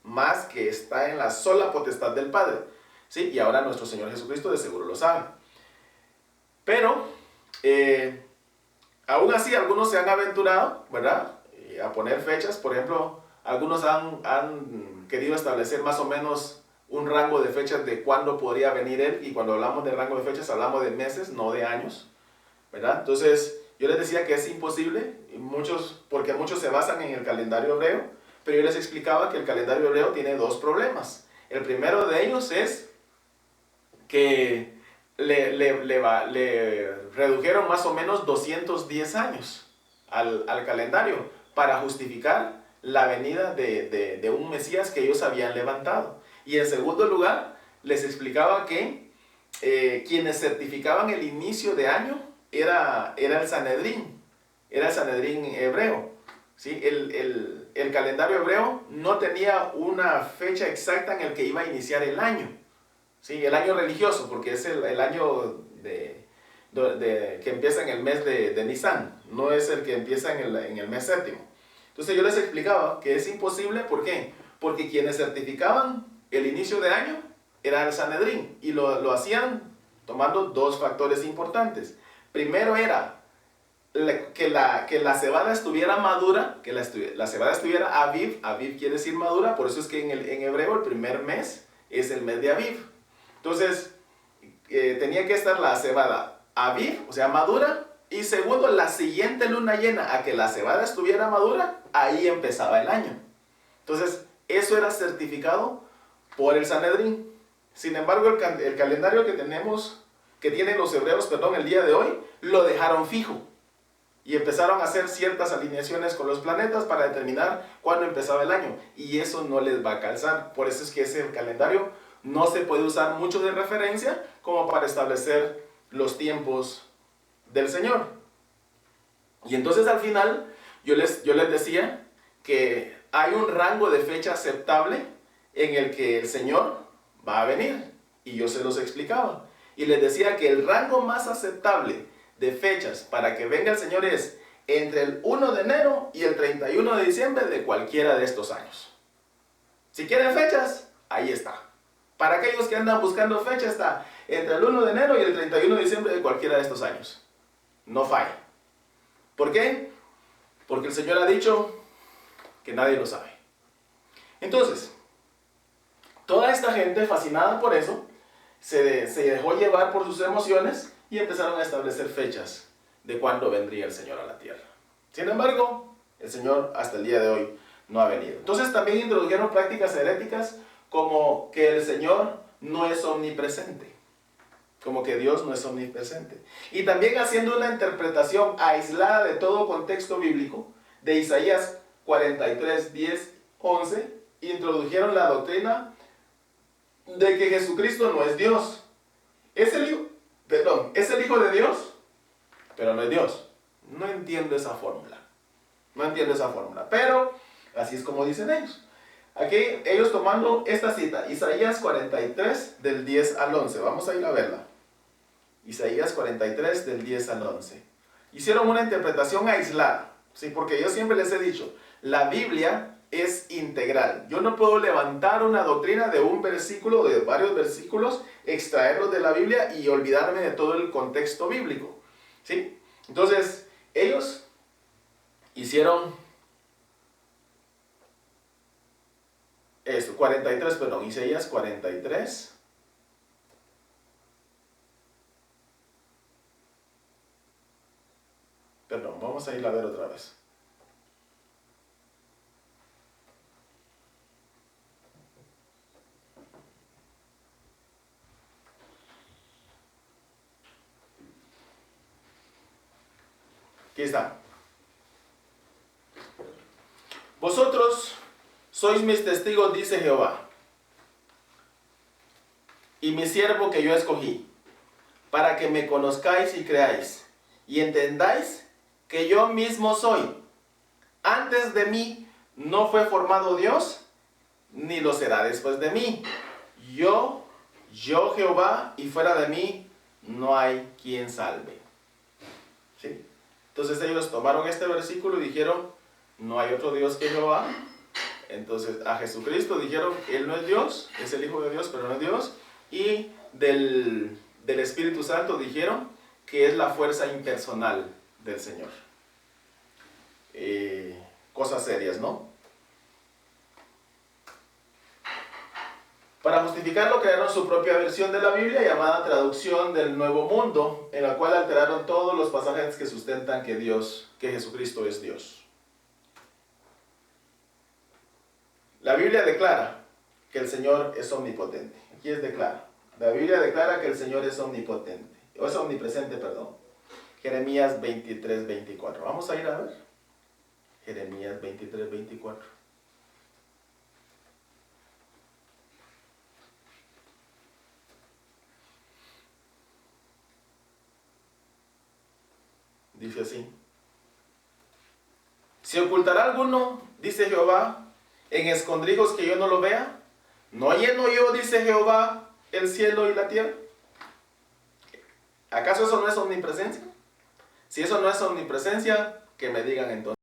más que está en la sola potestad del Padre. ¿Sí? Y ahora nuestro Señor Jesucristo de seguro lo sabe. Pero, aún así, algunos se han aventurado, ¿verdad? a poner fechas. Por ejemplo, algunos han querido establecer más o menos un rango de fechas de cuándo podría venir Él, y cuando hablamos de rango de fechas hablamos de meses, no de años, ¿verdad? Entonces, yo les decía que es imposible, porque muchos se basan en el calendario hebreo, pero yo les explicaba que el calendario hebreo tiene dos problemas. El primero de ellos es que le redujeron más o menos 210 años al calendario para justificar la venida de un Mesías que ellos habían levantado. Y en segundo lugar, les explicaba que quienes certificaban el inicio de año era el Sanedrín hebreo. ¿Sí? El calendario hebreo no tenía una fecha exacta en el que iba a iniciar el año. ¿Sí? El año religioso, porque es el año que empieza en el mes de Nisan, no es el que empieza en el mes séptimo. Entonces yo les explicaba que es imposible. ¿Por qué? Porque quienes certificaban el inicio de año era el Sanedrín, y lo hacían tomando dos factores importantes. Primero era que la cebada estuviera madura, que la cebada estuviera Aviv. Aviv quiere decir madura, por eso es que en hebreo el primer mes es el mes de Aviv. Entonces, tenía que estar la cebada Aviv, o sea, madura, y segundo, la siguiente luna llena a que la cebada estuviera madura, ahí empezaba el año. Entonces, eso era certificado por el Sanedrín. Sin embargo, el calendario que tienen los hebreos, el día de hoy, lo dejaron fijo. Y empezaron a hacer ciertas alineaciones con los planetas para determinar cuándo empezaba el año. Y eso no les va a calzar. Por eso es que ese calendario no se puede usar mucho de referencia como para establecer los tiempos del Señor. Y entonces al final yo les decía que hay un rango de fecha aceptable en el que el Señor va a venir. Y yo se los explicaba. Y les decía que el rango más aceptable de fechas para que venga el Señor es entre el 1 de enero y el 31 de diciembre de cualquiera de estos años. Si quieren fechas, ahí está. Para aquellos que andan buscando fecha, está entre el 1 de enero y el 31 de diciembre de cualquiera de estos años. No falla. ¿Por qué? Porque el Señor ha dicho que nadie lo sabe. Entonces, toda esta gente fascinada por eso, se dejó llevar por sus emociones y empezaron a establecer fechas de cuándo vendría el Señor a la tierra. Sin embargo, el Señor hasta el día de hoy no ha venido. Entonces también introdujeron prácticas heréticas como que el Señor no es omnipresente. Como que Dios no es omnipresente. Y también haciendo una interpretación aislada de todo contexto bíblico de Isaías 43, 10, 11, introdujeron la doctrina de que Jesucristo no es Dios. Es el Hijo de Dios, pero no es Dios. No entiendo esa fórmula. Pero así es como dicen ellos. Aquí ellos tomando esta cita, Isaías 43 del 10 al 11. Vamos a ir a verla. Isaías 43 del 10 al 11. Hicieron una interpretación aislada, ¿sí? Porque yo siempre les he dicho, la Biblia es integral. Yo no puedo levantar una doctrina de un versículo, de varios versículos, extraerlos de la Biblia y olvidarme de todo el contexto bíblico, ¿sí? Entonces, ellos hicieron esto, Isaías 43. Vamos a ir a ver otra vez. Aquí está. Vosotros sois mis testigos, dice Jehová, y mi siervo que yo escogí, para que me conozcáis y creáis, y entendáis que yo mismo soy. Antes de mí no fue formado Dios, ni lo será después de mí. Yo Jehová, y fuera de mí no hay quien salve. ¿Sí? Entonces ellos tomaron este versículo y dijeron, no hay otro Dios que Jehová. Entonces a Jesucristo dijeron, Él no es Dios, es el Hijo de Dios, pero no es Dios. Y del Espíritu Santo dijeron que es la fuerza impersonal del Señor. cosas serias, ¿no? Para justificarlo, crearon su propia versión de la Biblia llamada Traducción del Nuevo Mundo, en la cual alteraron todos los pasajes que sustentan que Jesucristo es Dios. La Biblia declara que el Señor es omnipotente. Aquí es declara. La Biblia declara que el Señor es omnipotente, o es omnipresente, perdón. Jeremías 23, 24. Vamos a ir a ver. Jeremías 23, 24. Dice así: ¿se ocultará alguno, dice Jehová, en escondrijos que yo no lo vea? ¿No lleno yo, dice Jehová, el cielo y la tierra? ¿Acaso eso no es omnipresencia? Si eso no es omnipresencia, que me digan entonces.